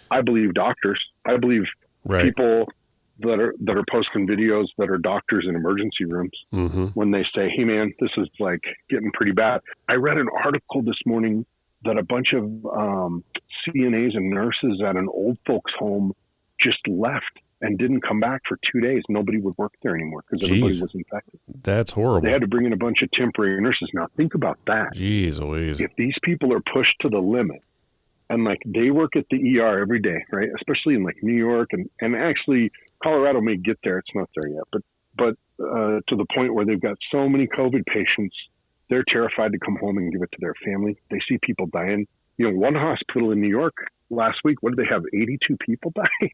Speaker 2: I believe doctors. I believe
Speaker 1: Right.
Speaker 2: people that are posting videos that are doctors in emergency rooms,
Speaker 1: Mm-hmm.
Speaker 2: when they say, hey man, this is like getting pretty bad. I read an article this morning that a bunch of CNAs and nurses at an old folks home just left and didn't come back for 2 days. Nobody would work there anymore because everybody
Speaker 1: Jeez.
Speaker 2: was infected.
Speaker 1: That's horrible.
Speaker 2: They had to bring in a bunch of temporary nurses. Now think about that.
Speaker 1: Jeez Louise.
Speaker 2: If these people are pushed to the limit, and like they work at the ER every day, right? Especially in like New York, and actually Colorado may get there. It's not there yet, but to the point where they've got so many COVID patients, they're terrified to come home and give it to their family. They see people dying. You know, one hospital in New York last week, what did they have? 82 people die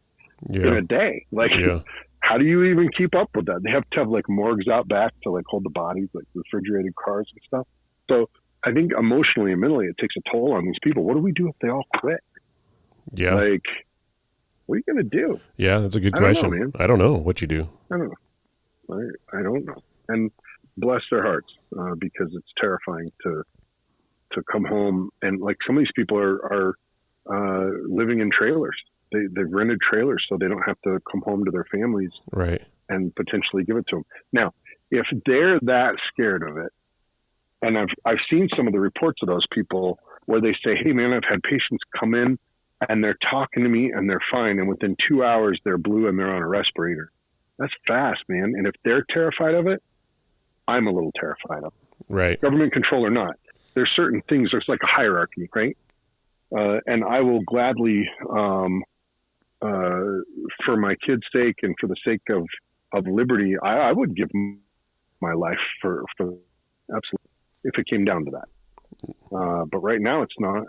Speaker 2: in a day. Like,
Speaker 1: Yeah.
Speaker 2: how do you even keep up with that? They have to have like morgues out back to like hold the bodies, like refrigerated cars and stuff. So I think emotionally and mentally, it takes a toll on these people. What do we do if they all quit?
Speaker 1: Yeah.
Speaker 2: Like, what are you going to do?
Speaker 1: Yeah, that's a good
Speaker 2: I don't know,
Speaker 1: question.
Speaker 2: man.
Speaker 1: I don't know what you do.
Speaker 2: I don't know. I don't know. And bless their hearts, because it's terrifying to come home. And like some of these people are living in trailers. They've rented trailers so they don't have to come home to their families
Speaker 1: Right.
Speaker 2: and potentially give it to them. Now, if they're that scared of it, and I've seen some of the reports of those people where they say, hey man, I've had patients come in and they're talking to me and they're fine, and within 2 hours they're blue and they're on a respirator. That's fast, man. And if they're terrified of it, I'm a little terrified of it.
Speaker 1: Right.
Speaker 2: Government control or not. There's certain things, there's like a hierarchy, right? And I will gladly, for my kids' sake and for the sake of liberty, I would give my life for absolutely, if it came down to that. But right now it's not.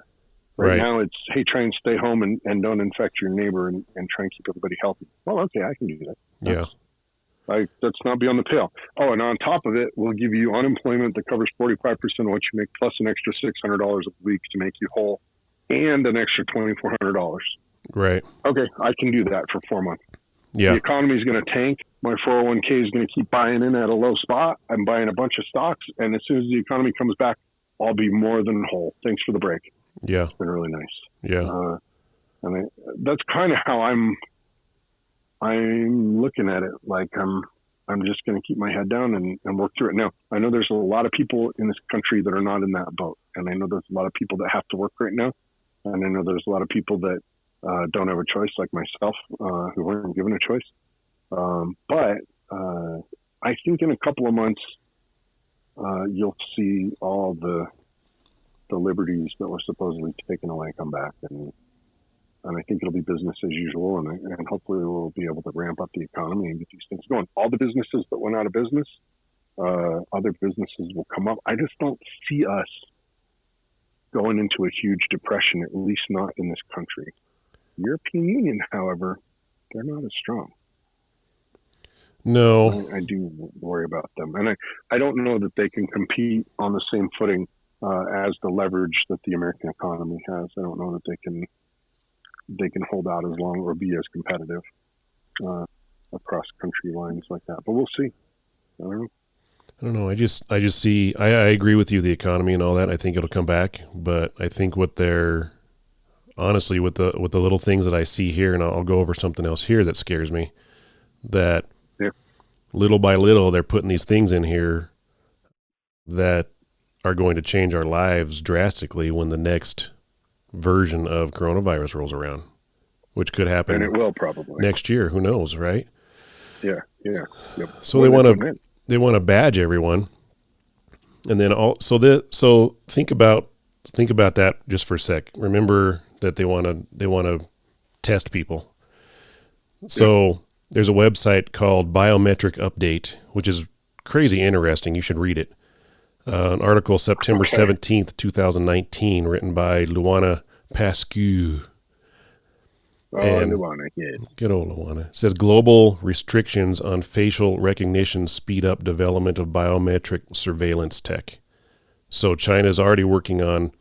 Speaker 2: Right now it's, hey, try and stay home and don't infect your neighbor and try and keep everybody healthy. Well, okay, I can do that. That's not beyond the pale. Oh, and on top of it, we'll give you unemployment that covers 45% of what you make, plus an extra $600 a week to make you whole, and an extra $2,400.
Speaker 1: Right.
Speaker 2: Okay, I can do that for 4 months.
Speaker 1: Yeah.
Speaker 2: The economy is going to tank. My 401k is going to keep buying in at a low spot. I'm buying a bunch of stocks, and as soon as the economy comes back, I'll be more than whole. Thanks for the break.
Speaker 1: Yeah.
Speaker 2: It's been really nice.
Speaker 1: Yeah.
Speaker 2: That's kind of how I'm looking at it. Like I'm just going to keep my head down and work through it. Now, I know there's a lot of people in this country that are not in that boat. And I know there's a lot of people that have to work right now. And I know there's a lot of people that don't have a choice, like myself, who weren't given a choice. But I think in a couple of months, you'll see all the liberties that were supposedly taken away come back, and I think it'll be business as usual, and hopefully we'll be able to ramp up the economy and get these things going. All the businesses that went out of business, other businesses will come up. I just don't see us going into a huge depression, at least not in this country. European Union, however, they're not as strong.
Speaker 1: No.
Speaker 2: I do worry about them. And I don't know that they can compete on the same footing as the leverage that the American economy has. I don't know that they can hold out as long or be as competitive across country lines like that. But we'll see. I
Speaker 1: don't know. I just see. I agree with you. The economy and all that. I think it'll come back. But I think what they're honestly with the little things that I see here, and I'll go over something else here that scares me. That little by little, they're putting these things in here that are going to change our lives drastically when the next version of coronavirus rolls around, which could happen.
Speaker 2: And it will probably
Speaker 1: next year. Who knows, right?
Speaker 2: Yeah. Yep.
Speaker 1: So they want to badge everyone, and then so think about that just for a sec. Remember that they want to test people. So there's a website called Biometric Update, which is crazy interesting. You should read it. An article September 17th, 2019, written by Luana Pascu.
Speaker 2: Luana, yeah.
Speaker 1: Good old Luana. It says global restrictions on facial recognition speed up development of biometric surveillance tech. So China's already working on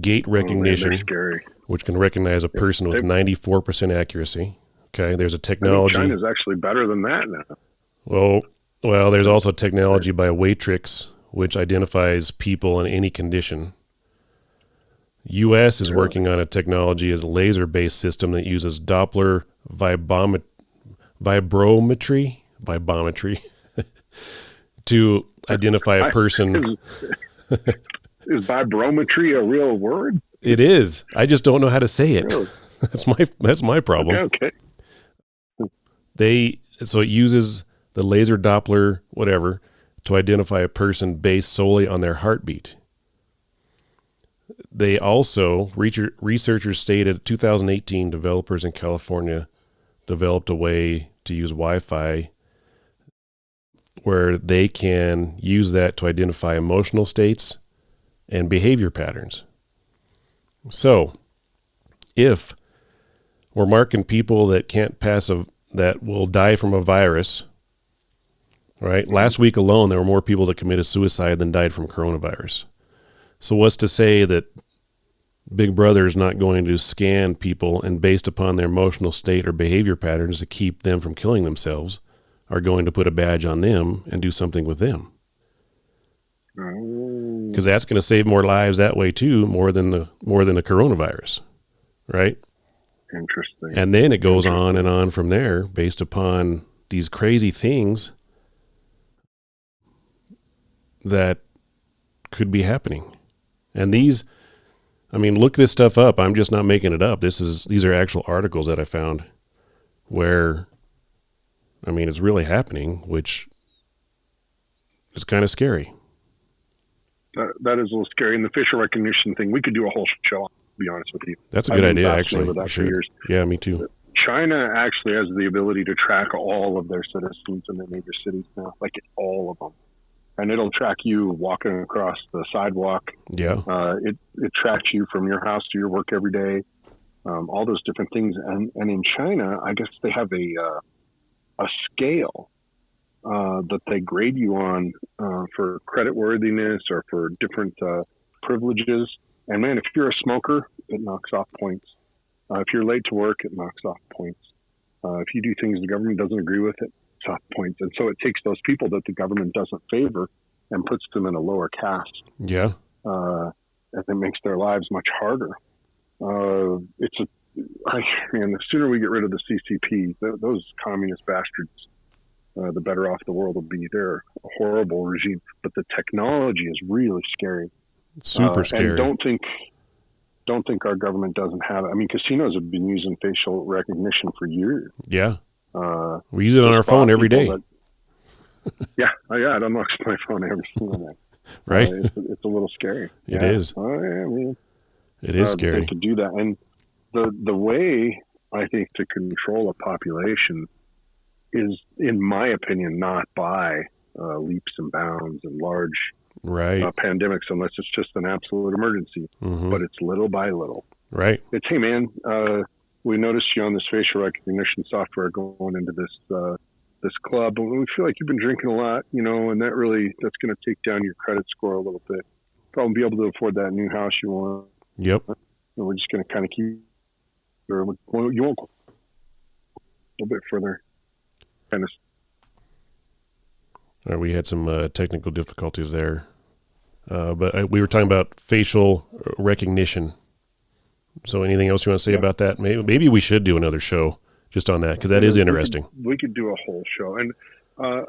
Speaker 1: gait recognition, which can recognize a person with 94% accuracy. Okay, there's a technology.
Speaker 2: China's actually better than that now.
Speaker 1: Well, there's also technology by Watrix, which identifies people in any condition. U.S. is working on a technology, a laser-based system that uses Doppler vibrometry to identify a person.
Speaker 2: Is vibrometry a real word?
Speaker 1: It is. I just don't know how to say it.
Speaker 2: Really?
Speaker 1: That's my problem.
Speaker 2: Okay.
Speaker 1: So it uses the laser Doppler whatever to identify a person based solely on their heartbeat. They also, researchers stated 2018 developers in California developed a way to use Wi-Fi where they can use that to identify emotional states and behavior patterns. So if we're marking people that can't pass that will die from a virus, right? Last week alone, there were more people that committed suicide than died from coronavirus. So what's to say that Big Brother is not going to scan people and based upon their emotional state or behavior patterns to keep them from killing themselves, are going to put a badge on them and do something with them? Because that's going to save more lives that way too, more than the coronavirus, right?
Speaker 2: Interesting.
Speaker 1: And then it goes on and on from there based upon these crazy things that could be happening. And look this stuff up. I'm just not making it up. These are actual articles that I found where, it's really happening, which is kind of scary.
Speaker 2: That is a little scary. And the facial recognition thing, we could do a whole show on, to be honest with you.
Speaker 1: That's a good idea, actually. For years. Yeah, me too.
Speaker 2: China actually has the ability to track all of their citizens in their major cities now, like all of them. And it'll track you walking across the sidewalk.
Speaker 1: Yeah.
Speaker 2: It tracks you from your house to your work every day. All those different things. And in China, I guess they have a scale that they grade you on for credit worthiness or for different privileges. And man, if you're a smoker, it knocks off points. If you're late to work, it knocks off points. If you do things the government doesn't agree with, it knocks off points. And so it takes those people that the government doesn't favor and puts them in a lower caste.
Speaker 1: Yeah.
Speaker 2: And it makes their lives much harder. The sooner we get rid of the CCP, those communist bastards, the better off the world will be. They're a horrible regime, but the technology is really scary.
Speaker 1: Super scary.
Speaker 2: And don't think our government doesn't have it. Casinos have been using facial recognition for years.
Speaker 1: Yeah. We use it on our phone every day.
Speaker 2: Yeah, yeah, I'd unlock my phone every single night.
Speaker 1: Right?
Speaker 2: It's a little scary.
Speaker 1: It
Speaker 2: Yeah.
Speaker 1: is.
Speaker 2: Oh, yeah, I mean,
Speaker 1: It is
Speaker 2: that they
Speaker 1: scary.
Speaker 2: could do that. And the way I think to control a population is, in my opinion, not by leaps and bounds and large
Speaker 1: Right.
Speaker 2: pandemics, unless it's just an absolute emergency.
Speaker 1: Mm-hmm.
Speaker 2: But it's little by little.
Speaker 1: Right.
Speaker 2: It's, hey man, we noticed you on this facial recognition software going into this club, but we feel like you've been drinking a lot, and that's going to take down your credit score a little bit. Probably be able to afford that new house you want.
Speaker 1: Yep.
Speaker 2: And we're just going to kind of keep, or you won't go a little bit further. Kind of.
Speaker 1: We had some technical difficulties there, but we were talking about facial recognition. So, anything else you want to say about that? Maybe we should do another show just on that, because that is interesting.
Speaker 2: We could do a whole show. And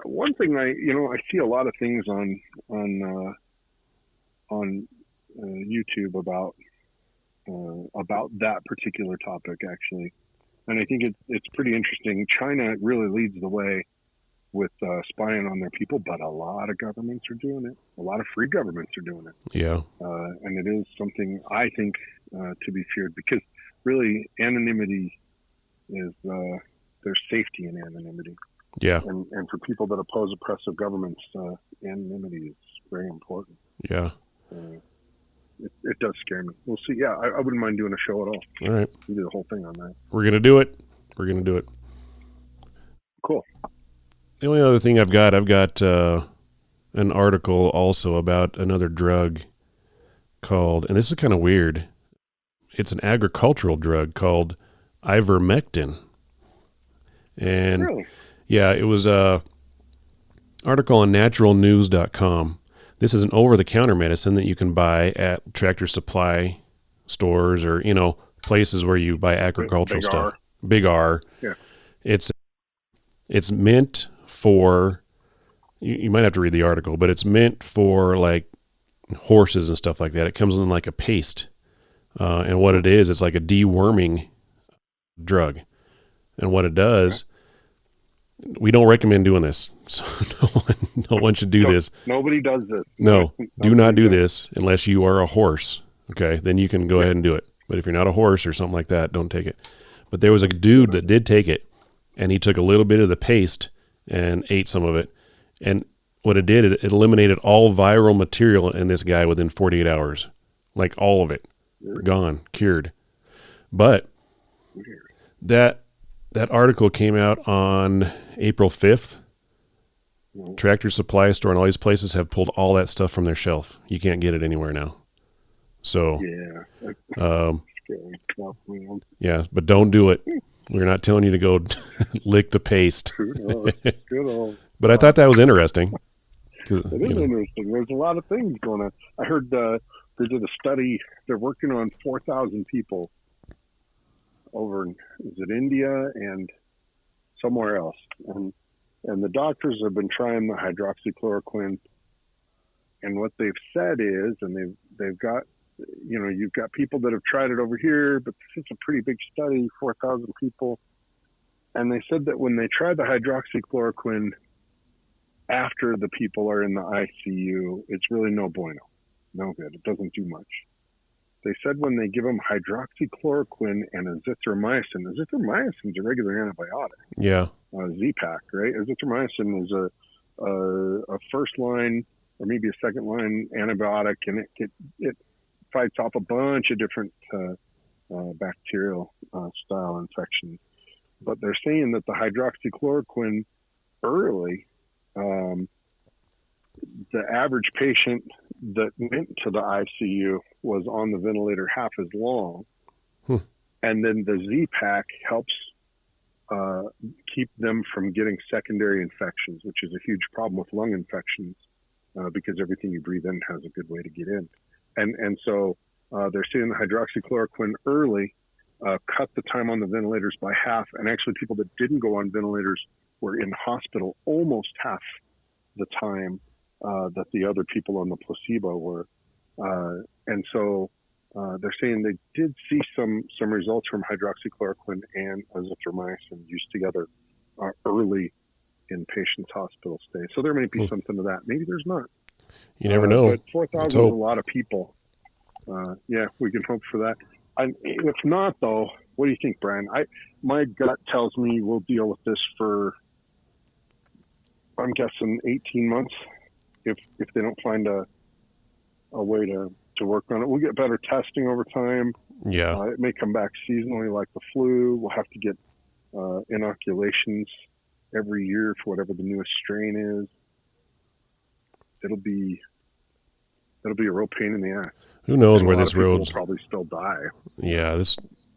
Speaker 2: one thing I see a lot of things on YouTube about that particular topic, actually, and I think it's pretty interesting. China really leads the way with spying on their people, but a lot of governments are doing it. A lot of free governments are doing it.
Speaker 1: Yeah.
Speaker 2: And it is something I think to be feared, because really anonymity is there's safety in anonymity.
Speaker 1: Yeah.
Speaker 2: And for people that oppose oppressive governments, anonymity is very important.
Speaker 1: Yeah.
Speaker 2: It does scare me. We'll see. Yeah, I wouldn't mind doing a show at all.
Speaker 1: All right.
Speaker 2: We do the whole thing on that.
Speaker 1: We're going to do it.
Speaker 2: Cool.
Speaker 1: The only other thing I've got an article also about another drug called, and this is kind of weird, it's an agricultural drug called ivermectin. And
Speaker 2: really?
Speaker 1: Yeah, it was a article on naturalnews.com. This is an over-the-counter medicine that you can buy at Tractor Supply stores, or places where you buy agricultural stuff. Big R.
Speaker 2: Yeah.
Speaker 1: It's meant for, you might have to read the article, but it's meant for like horses and stuff like that. It comes in like a paste. And what it is, it's like a deworming drug. And what it does, we don't recommend doing this. So no one should do this.
Speaker 2: Nobody does this.
Speaker 1: No, do not do this unless you are a horse. Okay, then you can go ahead and do it. But if you're not a horse or something like that, don't take it. But there was a dude that did take it, and he took a little bit of the paste and ate some of it. And what it did, it eliminated all viral material in this guy within 48 hours. Like all of it. Gone, cured. But that article came out on April 5th. Tractor Supply Store and all these places have pulled all that stuff from their shelf. You can't get it anywhere now. So, yeah, but don't do it. We're not telling you to go lick the paste.
Speaker 2: Good old.
Speaker 1: But I thought that was interesting.
Speaker 2: It is interesting. There's a lot of things going on. I heard they did a study. They're working on 4,000 people over in, is it India and somewhere else, and the doctors have been trying the hydroxychloroquine, and what they've said is, and they've got, you've got people that have tried it over here, but this is a pretty big study, 4,000 people, and they said that when they tried the hydroxychloroquine after the people are in the ICU, it's really no bueno, no good. It doesn't do much. They said when they give them hydroxychloroquine and azithromycin is a regular antibiotic.
Speaker 1: Yeah.
Speaker 2: Z-Pak, right? Azithromycin is a first line or maybe a second line antibiotic, and it fights off a bunch of different bacterial style infections. But they're saying that the hydroxychloroquine early, the average patient that went to the ICU was on the ventilator half as long. And then the Z-Pak helps keep them from getting secondary infections, which is a huge problem with lung infections, because everything you breathe in has a good way to get in. And so they're seeing the hydroxychloroquine early cut the time on the ventilators by half. And actually people that didn't go on ventilators were in hospital almost half the time that the other people on the placebo were. And so they're saying they did see some results from hydroxychloroquine and azithromycin used together early in patients' hospital stays. So there may be something to that. Maybe there's not.
Speaker 1: You never know.
Speaker 2: But 4,000 is a lot of people. Yeah, we can hope for that. If not, though, what do you think, Brian? My gut tells me we'll deal with this for, I'm guessing, 18 months. If they don't find a way to work on it, we'll get better testing over time.
Speaker 1: Yeah.
Speaker 2: It may come back seasonally like the flu. We'll have to get inoculations every year for whatever the newest strain is. It'll be a real pain in the ass.
Speaker 1: Who knows
Speaker 2: And
Speaker 1: where
Speaker 2: a lot
Speaker 1: this
Speaker 2: of people
Speaker 1: road's...
Speaker 2: will probably still die.
Speaker 1: Yeah,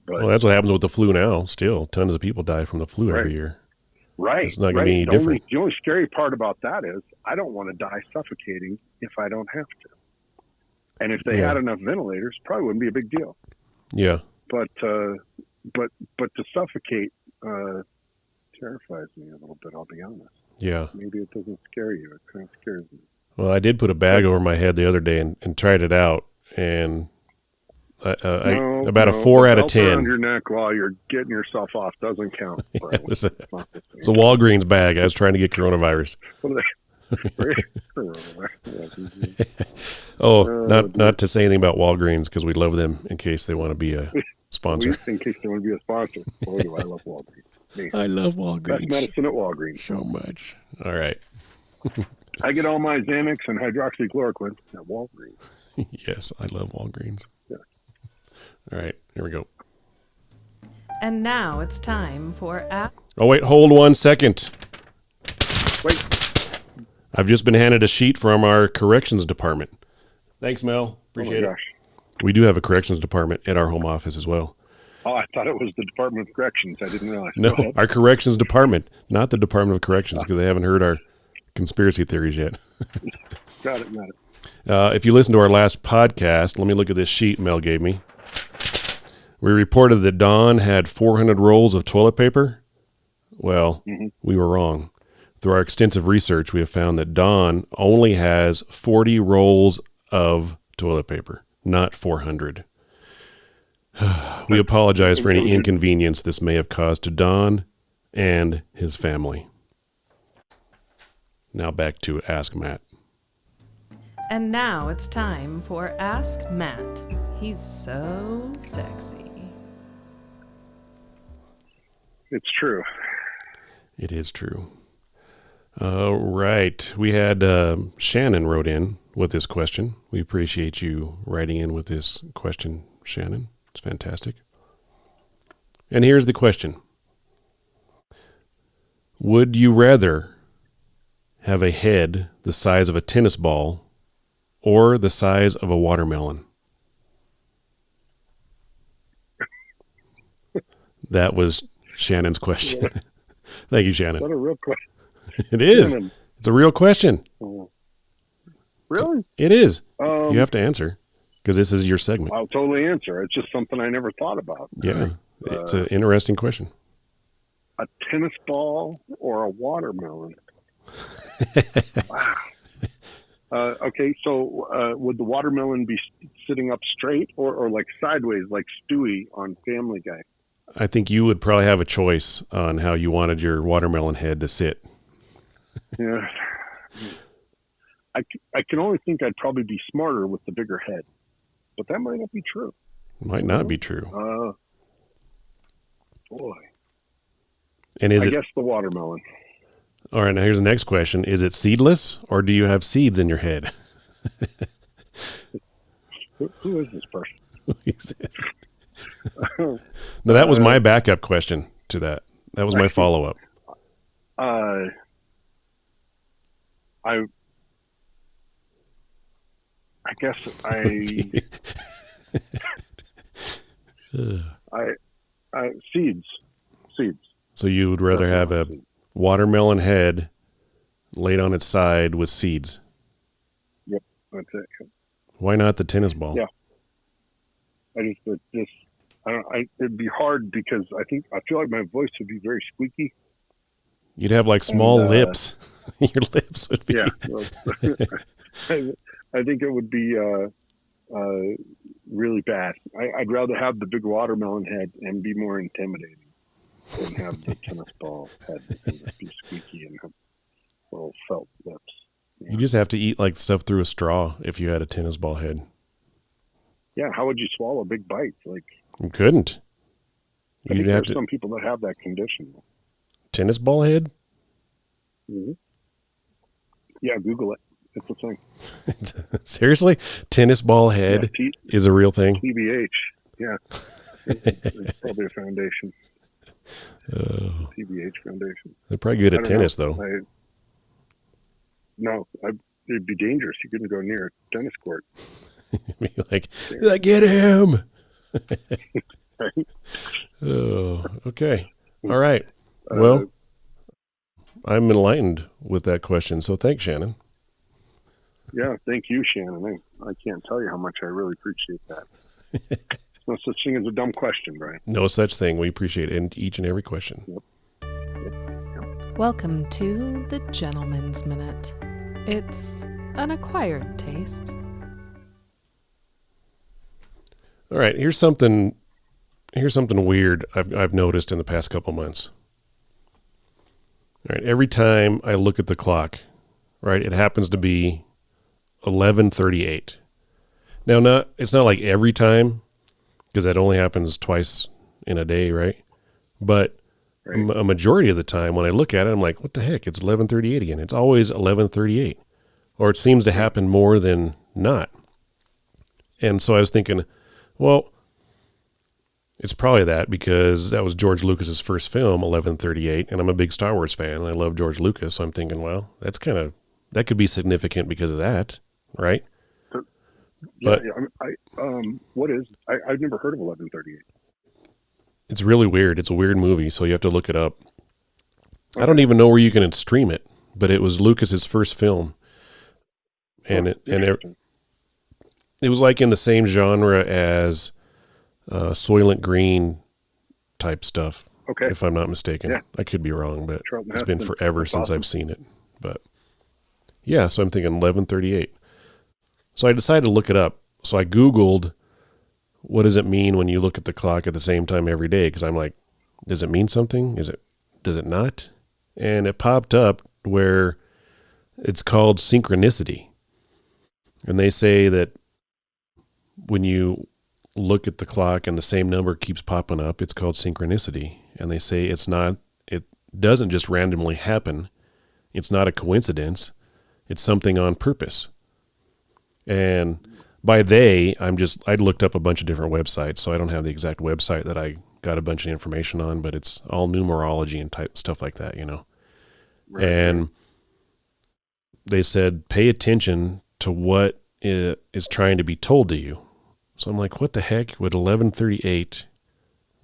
Speaker 2: But,
Speaker 1: well, that's what happens with the flu now. Still, tons of people die from the flu every
Speaker 2: Right.
Speaker 1: year.
Speaker 2: right.
Speaker 1: It's not going to be any
Speaker 2: The
Speaker 1: different.
Speaker 2: the only scary part about that is I don't want to die suffocating if I don't have to. And if they
Speaker 1: Yeah.
Speaker 2: had enough ventilators, probably wouldn't be a big deal.
Speaker 1: Yeah.
Speaker 2: But to suffocate terrifies me a little bit. I'll be honest.
Speaker 1: Yeah.
Speaker 2: Maybe it doesn't scare you. It kind of scares me.
Speaker 1: Well, I did put a bag over my head the other day and tried it out, and about a 4 out of
Speaker 2: belt around
Speaker 1: 10.
Speaker 2: your neck while you're getting yourself off doesn't count.
Speaker 1: It was a
Speaker 2: Not the
Speaker 1: It's a
Speaker 2: same.
Speaker 1: Walgreens bag. I was trying to get coronavirus.
Speaker 2: What are they-
Speaker 1: Not to say anything about Walgreens, because we love them in case they want to be a sponsor.
Speaker 2: In case they want to be a sponsor. Boy, do I love Walgreens. Me.
Speaker 1: I love
Speaker 2: Best
Speaker 1: Walgreens
Speaker 2: medicine at Walgreens.
Speaker 1: so much. All right.
Speaker 2: I get all my Xanax and hydroxychloroquine at Walgreens.
Speaker 1: Yes, I love Walgreens.
Speaker 2: Yeah.
Speaker 1: All right, here we go.
Speaker 4: And now it's time for
Speaker 1: Oh, wait, hold 1 second.
Speaker 2: Wait,
Speaker 1: I've just been handed a sheet from our corrections department. Thanks, Mel.
Speaker 2: oh my
Speaker 1: Appreciate it.
Speaker 2: gosh.
Speaker 1: We do have a corrections department at our home office as well.
Speaker 2: Oh, I thought it was the Department of Corrections. I didn't realize. Go
Speaker 1: No,
Speaker 2: ahead.
Speaker 1: our corrections department, not the Department of Corrections, because they haven't heard our conspiracy theories yet.
Speaker 2: Got it.
Speaker 1: If you listen to our last podcast, let me look at this sheet Mel gave me. We reported that Don had 400 rolls of toilet paper. Well, we were wrong. Through our extensive research, we have found that Don only has 40 rolls of toilet paper, not 400. We apologize for any inconvenience this may have caused to Don and his family. Now back to Ask Matt.
Speaker 4: And now it's time for Ask Matt. He's so sexy.
Speaker 2: It's true.
Speaker 1: It is true. Right. We had Shannon wrote in with this question. We appreciate you writing in with this question, Shannon. It's fantastic. And here's the question. Would you rather have a head the size of a tennis ball or the size of a watermelon? That was Shannon's question. Thank you, Shannon.
Speaker 2: What a real question.
Speaker 1: It is.
Speaker 2: Shannon.
Speaker 1: It's a real question.
Speaker 2: Really?
Speaker 1: It is. You have to answer because this is your segment.
Speaker 2: I'll totally answer. It's just something I never thought about.
Speaker 1: Yeah. It's an interesting question.
Speaker 2: A tennis ball or a watermelon? Wow. Okay, so would the watermelon be sitting up straight or like sideways, like Stewie on Family Guy?
Speaker 1: I think you would probably have a choice on how you wanted your watermelon head to sit.
Speaker 2: Yeah. I can only think I'd probably be smarter with the bigger head, but that might not be true.
Speaker 1: Might not be true.
Speaker 2: Boy.
Speaker 1: And is
Speaker 2: I
Speaker 1: it?
Speaker 2: guess the watermelon.
Speaker 1: All right. Now here's the next question: is it seedless, or do you have seeds in your head?
Speaker 2: Who is this person?
Speaker 1: No, that was my backup question to that. That was my follow-up.
Speaker 2: I guess seeds.
Speaker 1: So you would rather have a watermelon head laid on its side with seeds?
Speaker 2: Yep, that's it.
Speaker 1: Why not the tennis ball?
Speaker 2: Yeah. It'd be hard because I feel like my voice would be very squeaky.
Speaker 1: You'd have like small lips. Your lips would be.
Speaker 2: Yeah. I think it would be really bad. I'd rather have the big watermelon head and be more intimidating than have the tennis ball head that can just be squeaky and little felt lips.
Speaker 1: You just have to eat like stuff through a straw if you had a tennis ball head.
Speaker 2: Yeah, how would you swallow big bites? Like,
Speaker 1: You couldn't.
Speaker 2: I
Speaker 1: You'd
Speaker 2: think
Speaker 1: have
Speaker 2: there's
Speaker 1: to.
Speaker 2: some people that have that condition.
Speaker 1: Tennis ball head?
Speaker 2: Mm-hmm. Yeah, Google it. It's a thing.
Speaker 1: Seriously? Tennis ball head is a real thing?
Speaker 2: TBH. Yeah. It's probably a foundation. TBH Foundation.
Speaker 1: They're probably good at tennis, though.
Speaker 2: It'd be dangerous. You couldn't go near a tennis court.
Speaker 1: like, get him!
Speaker 2: Right?
Speaker 1: Oh, okay. All right. Well, I'm enlightened with that question, so thanks, Shannon.
Speaker 2: Yeah, thank you, Shannon. I can't tell you how much I really appreciate that. No such thing as a dumb question, Brian.
Speaker 1: No such thing. We appreciate each and every question.
Speaker 2: Yep.
Speaker 4: Welcome to the Gentleman's Minute. It's an acquired taste.
Speaker 1: All right, here's something weird I've noticed in the past couple months. All right, every time I look at the clock, right, it happens to be 11:38. Now, it's not like every time, because that only happens twice in a day, right? But
Speaker 2: Right.
Speaker 1: a majority of the time when I look at it, I'm like, what the heck? It's 11:38 again. It's always 11:38, or it seems to happen more than not. And so I was thinking, well, it's probably that because that was George Lucas's first film, 11:38, and I'm a big Star Wars fan, and I love George Lucas, so I'm thinking, well, that could be significant because of that, right?
Speaker 2: Yeah,
Speaker 1: But
Speaker 2: I've never heard of 11:38.
Speaker 1: it's really weird. It's a weird movie, so you have to look it up. Okay. I don't even know where you can stream it, but it was Lucas's first film, and it was like in the same genre as Soylent Green type stuff.
Speaker 2: Okay.
Speaker 1: If I'm not mistaken.
Speaker 2: Yeah.
Speaker 1: I could be wrong, but
Speaker 2: Charlton
Speaker 1: it's been
Speaker 2: Heston.
Speaker 1: forever
Speaker 2: That's
Speaker 1: since
Speaker 2: awesome.
Speaker 1: I've seen it. But yeah, so I'm thinking 11:38. So I decided to look it up. So I Googled, what does it mean when you look at the clock at the same time every day? Because I'm like, does it mean something? Does it not? And it popped up where it's called synchronicity. And they say that when you look at the clock and the same number keeps popping up, it's called synchronicity. And they say it doesn't just randomly happen. It's not a coincidence. It's something on purpose. And by I looked up a bunch of different websites, so I don't have the exact website that I got a bunch of information on, but it's all numerology and type stuff like that, Right. And they said, pay attention to what is trying to be told to you. So I'm like, what the heck would 11:38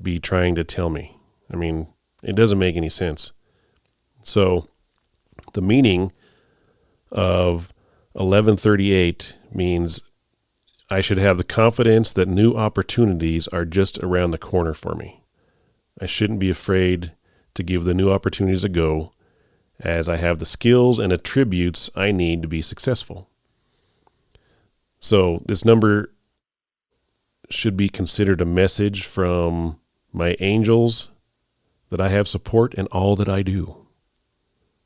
Speaker 1: be trying to tell me? I mean, it doesn't make any sense. So the meaning of 11:38 means I should have the confidence that new opportunities are just around the corner for me. I shouldn't be afraid to give the new opportunities a go, as I have the skills and attributes I need to be successful. So this number should be considered a message from my angels that I have support in all that I do.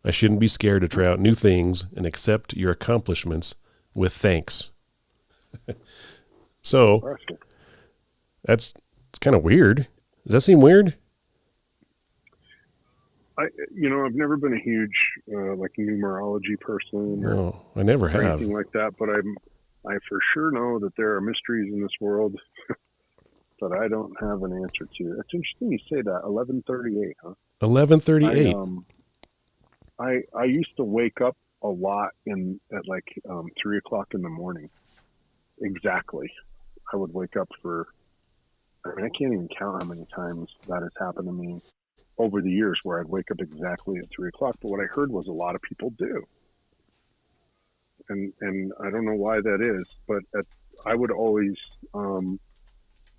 Speaker 1: I shouldn't be scared to try out new things and accept your accomplishments with thanks. So it's kind of weird. Does that seem weird?
Speaker 2: I've never been a huge like numerology person
Speaker 1: No, I never
Speaker 2: or
Speaker 1: have.
Speaker 2: anything like that, but I for sure know that there are mysteries in this world that I don't have an answer to. It's interesting you say that. 11:38, huh?
Speaker 1: 11:38.
Speaker 2: I used to wake up a lot at like 3 o'clock in the morning. Exactly. I would wake up I can't even count how many times that has happened to me over the years where I'd wake up exactly at 3 o'clock. But what I heard was a lot of people do. And I don't know why that is, but I would always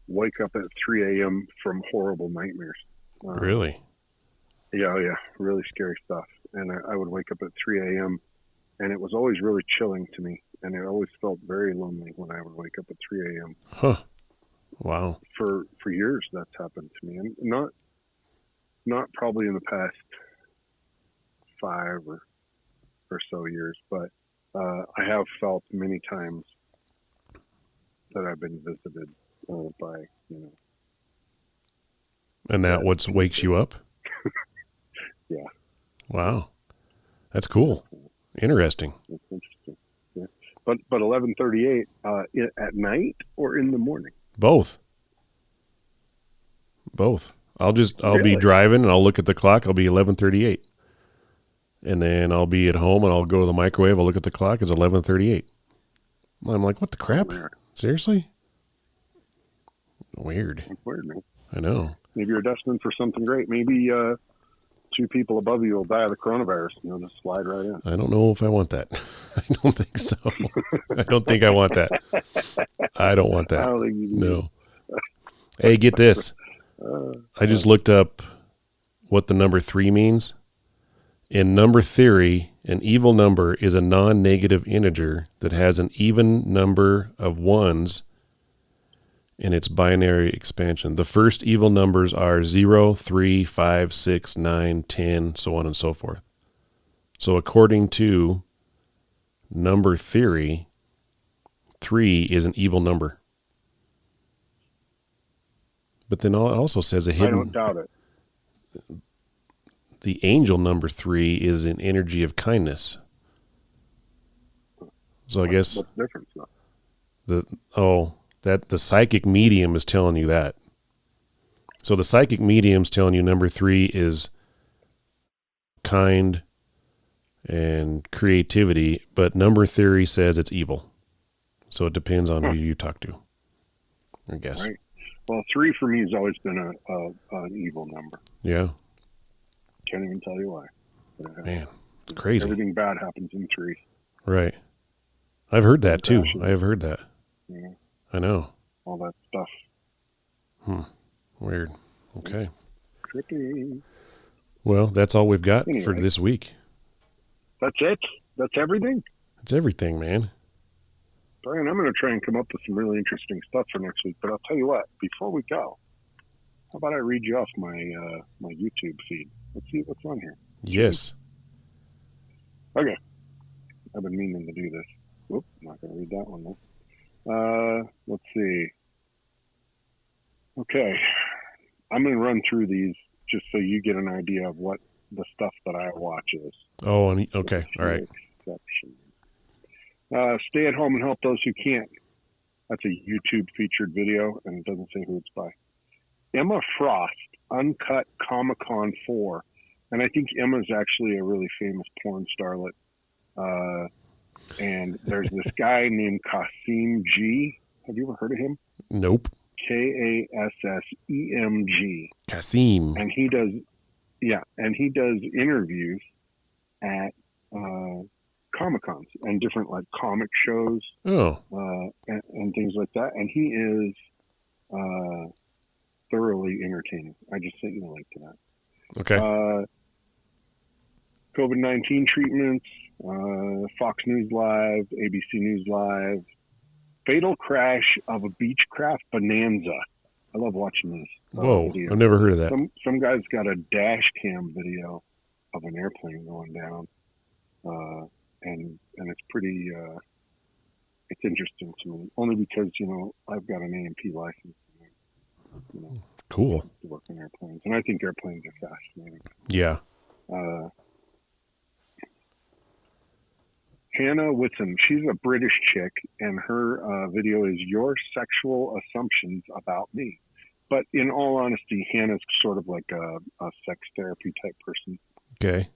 Speaker 2: wake up at 3 a.m. from horrible nightmares.
Speaker 1: Really?
Speaker 2: Yeah, really scary stuff. And I would wake up at 3 a.m. and it was always really chilling to me. And it always felt very lonely when I would wake up at 3 a.m.
Speaker 1: Huh. Wow.
Speaker 2: For years that's happened to me. And not probably in the past 5 or or so years, but I have felt many times that I've been visited by,
Speaker 1: And that what wakes you up?
Speaker 2: Yeah.
Speaker 1: Wow. That's cool. Interesting.
Speaker 2: It's interesting. Yeah. But 11:38 at night or in the morning?
Speaker 1: Both. I'll be
Speaker 2: Really?
Speaker 1: driving and I'll look at the clock. I'll be 11:38. And then I'll be at home and I'll go to the microwave. I'll look at the clock. It's 11:38. I'm like, what the crap?
Speaker 2: Oh,
Speaker 1: Seriously? Weird.
Speaker 2: It's weird, man.
Speaker 1: I know.
Speaker 2: Maybe you're destined for something great. Maybe 2 people above you will die of the coronavirus. Just slide right in.
Speaker 1: I don't know if I want that. I don't think so. I don't think I want that. I don't want that.
Speaker 2: I don't think you do.
Speaker 1: No. Hey, get this. I just looked up what the number 3 means. In number theory, an evil number is a non-negative integer that has an even number of ones in its binary expansion. The first evil numbers are 0, 3, 5, 6, 9, 10, so on and so forth. So according to number theory, 3 is an evil number. But then it also says a hidden...
Speaker 2: I don't doubt it.
Speaker 1: The angel number 3 is an energy of kindness. So I guess...
Speaker 2: What's the difference, though?
Speaker 1: The psychic medium is telling you that. So the psychic medium's telling you number 3 is kind and creativity, but number theory says it's evil. So it depends on who you talk to, I guess.
Speaker 2: Right. Well, 3 for me has always been an evil number.
Speaker 1: Yeah.
Speaker 2: Can't even tell you why.
Speaker 1: Man, it's crazy.
Speaker 2: Everything bad happens in 3.
Speaker 1: Right. I've heard that too.
Speaker 2: Crashes.
Speaker 1: I have heard that.
Speaker 2: Yeah.
Speaker 1: I know.
Speaker 2: All that stuff.
Speaker 1: Weird. Okay.
Speaker 2: Trippy.
Speaker 1: Well, that's all we've got
Speaker 2: Anyway.
Speaker 1: for this week.
Speaker 2: That's it? That's everything?
Speaker 1: That's everything, man.
Speaker 2: Brian, I'm going to try and come up with some really interesting stuff for next week. But I'll tell you what, before we go, how about I read you off my my YouTube feed? Let's see what's on here.
Speaker 1: Yes.
Speaker 2: Okay. I've been meaning to do this. Whoop, I'm not going to read that one, though. Let's see. Okay. I'm going to run through these just so you get an idea of what the stuff that I watch is.
Speaker 1: Oh, okay. All right.
Speaker 2: Stay at home and help those who can't. That's a YouTube featured video, and it doesn't say who it's by. Emma Frost, Uncut Comic-Con 4. And I think Emma's actually a really famous porn starlet. And there's this guy named Kasim G. Have you ever heard of him?
Speaker 1: Nope.
Speaker 2: Kassemg.
Speaker 1: Kasim.
Speaker 2: And he does interviews at Comic-Cons and different like comic shows and things like that. And he is thoroughly entertaining. I just sent you a link to that.
Speaker 1: Okay.
Speaker 2: COVID-19 treatments, Fox News Live, ABC News Live, fatal crash of a Beechcraft Bonanza. I love watching this.
Speaker 1: Whoa,
Speaker 2: video.
Speaker 1: I've never heard of that.
Speaker 2: Some guy's got a dash cam video of an airplane going down, and it's pretty. It's interesting to me, only because I've got an A&P license.
Speaker 1: Cool.
Speaker 2: To work on airplanes, and I think airplanes are fascinating.
Speaker 1: Yeah.
Speaker 2: Hannah Whitson, she's a British chick, and her video is Your Sexual Assumptions About Me. But in all honesty, Hannah's sort of like a sex therapy type person.
Speaker 1: Okay.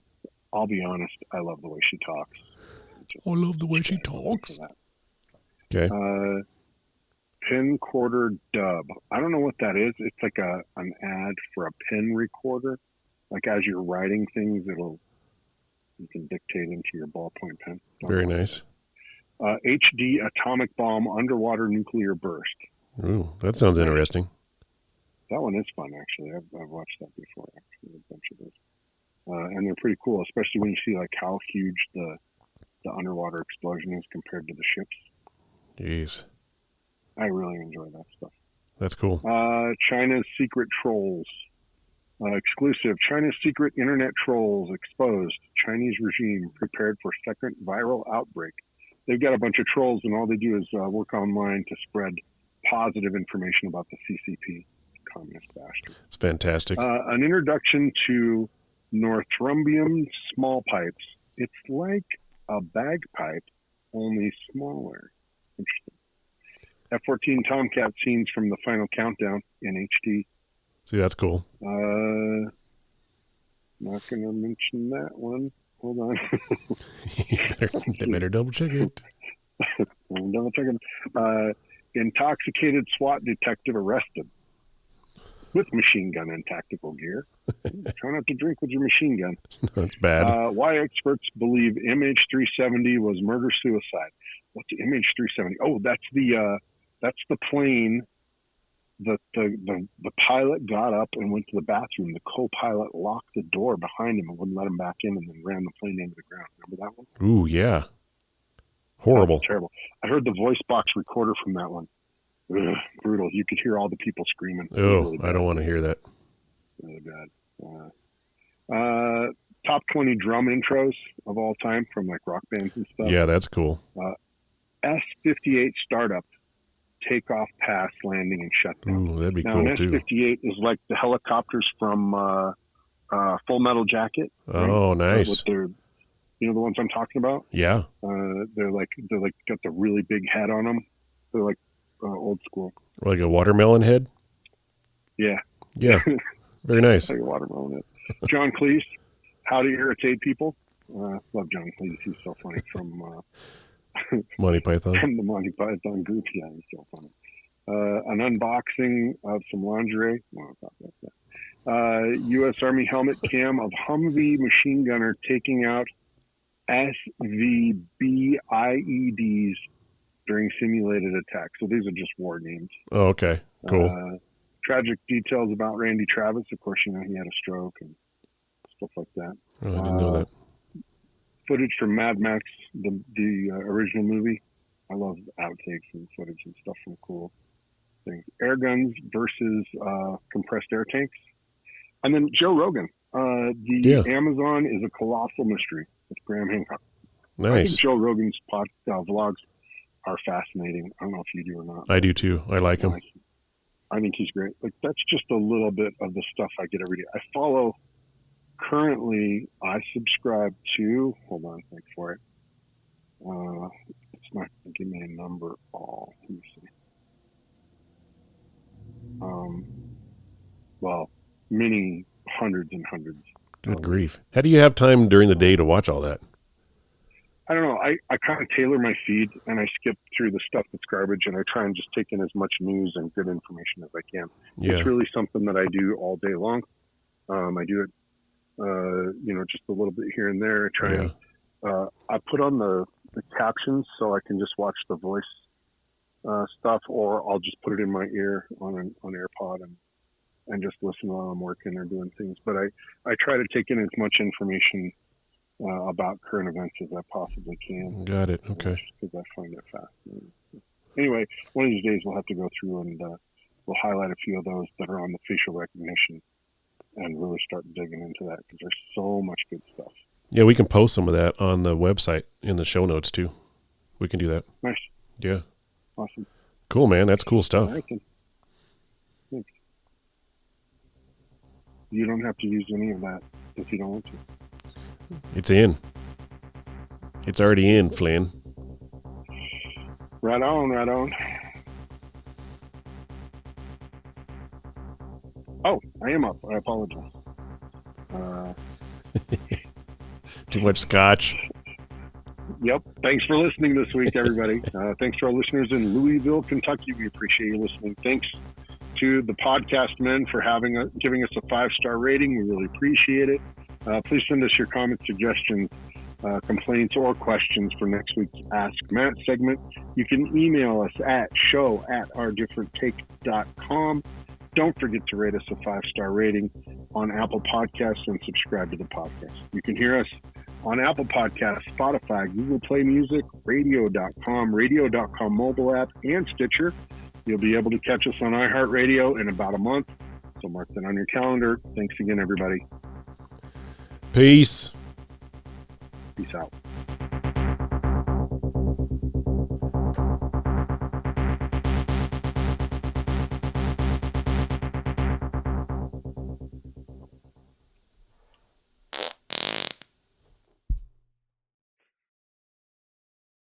Speaker 2: I'll be honest, I love the way she talks.
Speaker 1: I love the way she talks. Okay.
Speaker 2: Pen quarter dub. I don't know what that is. It's like an ad for a pen recorder. Like as you're writing things, you can dictate into your ballpoint pen.
Speaker 1: Very nice.
Speaker 2: HD atomic bomb underwater nuclear burst.
Speaker 1: Ooh, that sounds interesting.
Speaker 2: That one is fun, actually. I've watched that before, actually, a bunch of those. And they're pretty cool, especially when you see like how huge the underwater explosion is compared to the ships.
Speaker 1: Jeez.
Speaker 2: I really enjoy that stuff.
Speaker 1: That's cool.
Speaker 2: China's secret trolls. Exclusive. China's secret internet trolls exposed. Chinese regime prepared for second viral outbreak. They've got a bunch of trolls, and all they do is work online to spread positive information about the CCP. Communist bastard.
Speaker 1: It's fantastic.
Speaker 2: An introduction to Northumbrian small pipes. It's like a bagpipe, only smaller. Interesting. F-14 Tomcat scenes from the final countdown in HD.
Speaker 1: See, that's cool.
Speaker 2: Not going to mention that one. Hold on.
Speaker 1: They better double check it.
Speaker 2: Double check it. Intoxicated SWAT detective arrested with machine gun and tactical gear. Try not to drink with your machine gun.
Speaker 1: That's bad.
Speaker 2: Why experts believe MH370 was murder-suicide. What's the MH370? Oh, that's the plane that the pilot got up and went to the bathroom. The co-pilot locked the door behind him and wouldn't let him back in, and then ran the plane into the ground. Remember that one?
Speaker 1: Ooh, yeah. Horrible.
Speaker 2: Terrible. I heard the voice box recorder from that one. Ugh, brutal. You could hear all the people screaming.
Speaker 1: Oh,
Speaker 2: really
Speaker 1: I don't want to hear that.
Speaker 2: Really bad. Top 20 drum intros of all time from like rock bands and stuff.
Speaker 1: Yeah, that's cool.
Speaker 2: S-58 startup, takeoff, pass, landing, and shutdown.
Speaker 1: Ooh, that'd be
Speaker 2: Now,
Speaker 1: cool
Speaker 2: an
Speaker 1: too.
Speaker 2: S-58 is like the helicopters from Full Metal Jacket.
Speaker 1: Oh, nice.
Speaker 2: You know the ones I'm talking about?
Speaker 1: Yeah.
Speaker 2: They're like got the really big head on them. They're like old school.
Speaker 1: Like a watermelon head?
Speaker 2: Yeah.
Speaker 1: Yeah. Very nice.
Speaker 2: Like a watermelon head. John Cleese, How to Irritate People. Love John Cleese. He's so funny from
Speaker 1: Monty Python.
Speaker 2: from the Monty Python group. Yeah, he's so funny. An unboxing of some lingerie. Well, I'll talk about that. U.S. Army helmet cam of Humvee machine gunner taking out SVB IEDs during simulated attack. So these are just war names.
Speaker 1: Oh, okay. Cool.
Speaker 2: Tragic details about Randy Travis. Of course, you know, he had a stroke and stuff like that.
Speaker 1: Oh, I didn't know that.
Speaker 2: Footage from Mad Max, the original movie. I love outtakes and footage and stuff from cool things. Air guns versus compressed air tanks. And then Joe Rogan. Amazon is a colossal mystery with Graham Hancock. I think
Speaker 1: Nice.
Speaker 2: Joe Rogan's vlogs are fascinating. I don't know if you do or not.
Speaker 1: I do too. I like him.
Speaker 2: I think he's great. Like, that's just a little bit of the stuff I get every day. Currently, I subscribe to, hold on, think for it. It's not going to give me a number all. Let me see. Well, many hundreds and hundreds.
Speaker 1: Good grief. How do you have time during the day to watch all that?
Speaker 2: I don't know. I kind of tailor my feed and I skip through the stuff that's garbage and I try and just take in as much news and good information as I can.
Speaker 1: Yeah.
Speaker 2: It's really something that I do all day long. I do it, just a little bit here and there. I try and I put on the captions so I can just watch the voice stuff, or I'll just put it in my ear on AirPod and just listen while I'm working or doing things. But I try to take in as much information about current events as I possibly can.
Speaker 1: Got it. Okay.
Speaker 2: Because I find it fascinating. Anyway, one of these days we'll have to go through and we'll highlight a few of those that are on the facial recognition and really start digging into that because there's so much good stuff.
Speaker 1: Yeah, we can post some of that on the website in the show notes too. We can do that.
Speaker 2: Nice.
Speaker 1: Yeah.
Speaker 2: Awesome.
Speaker 1: Cool, man. That's cool stuff.
Speaker 2: All right, then. Thanks. You don't have to use any of that if you don't want to.
Speaker 1: It's in. It's already in, Flynn.
Speaker 2: Right on, right on. Oh, I am up. I apologize.
Speaker 1: Too much scotch.
Speaker 2: Yep. Thanks for listening this week, everybody. Thanks to our listeners in Louisville, Kentucky. We appreciate you listening. Thanks to the podcast men for giving us a 5-star rating. We really appreciate it. Please send us your comments, suggestions, complaints, or questions for next week's Ask Matt segment. You can email us at show@ourdifferenttake.com. Don't forget to rate us a 5-star rating on Apple Podcasts and subscribe to the podcast. You can hear us on Apple Podcasts, Spotify, Google Play Music, radio.com, radio.com mobile app, and Stitcher. You'll be able to catch us on iHeartRadio in about a month. So mark that on your calendar. Thanks again, everybody.
Speaker 1: Peace.
Speaker 2: Peace out.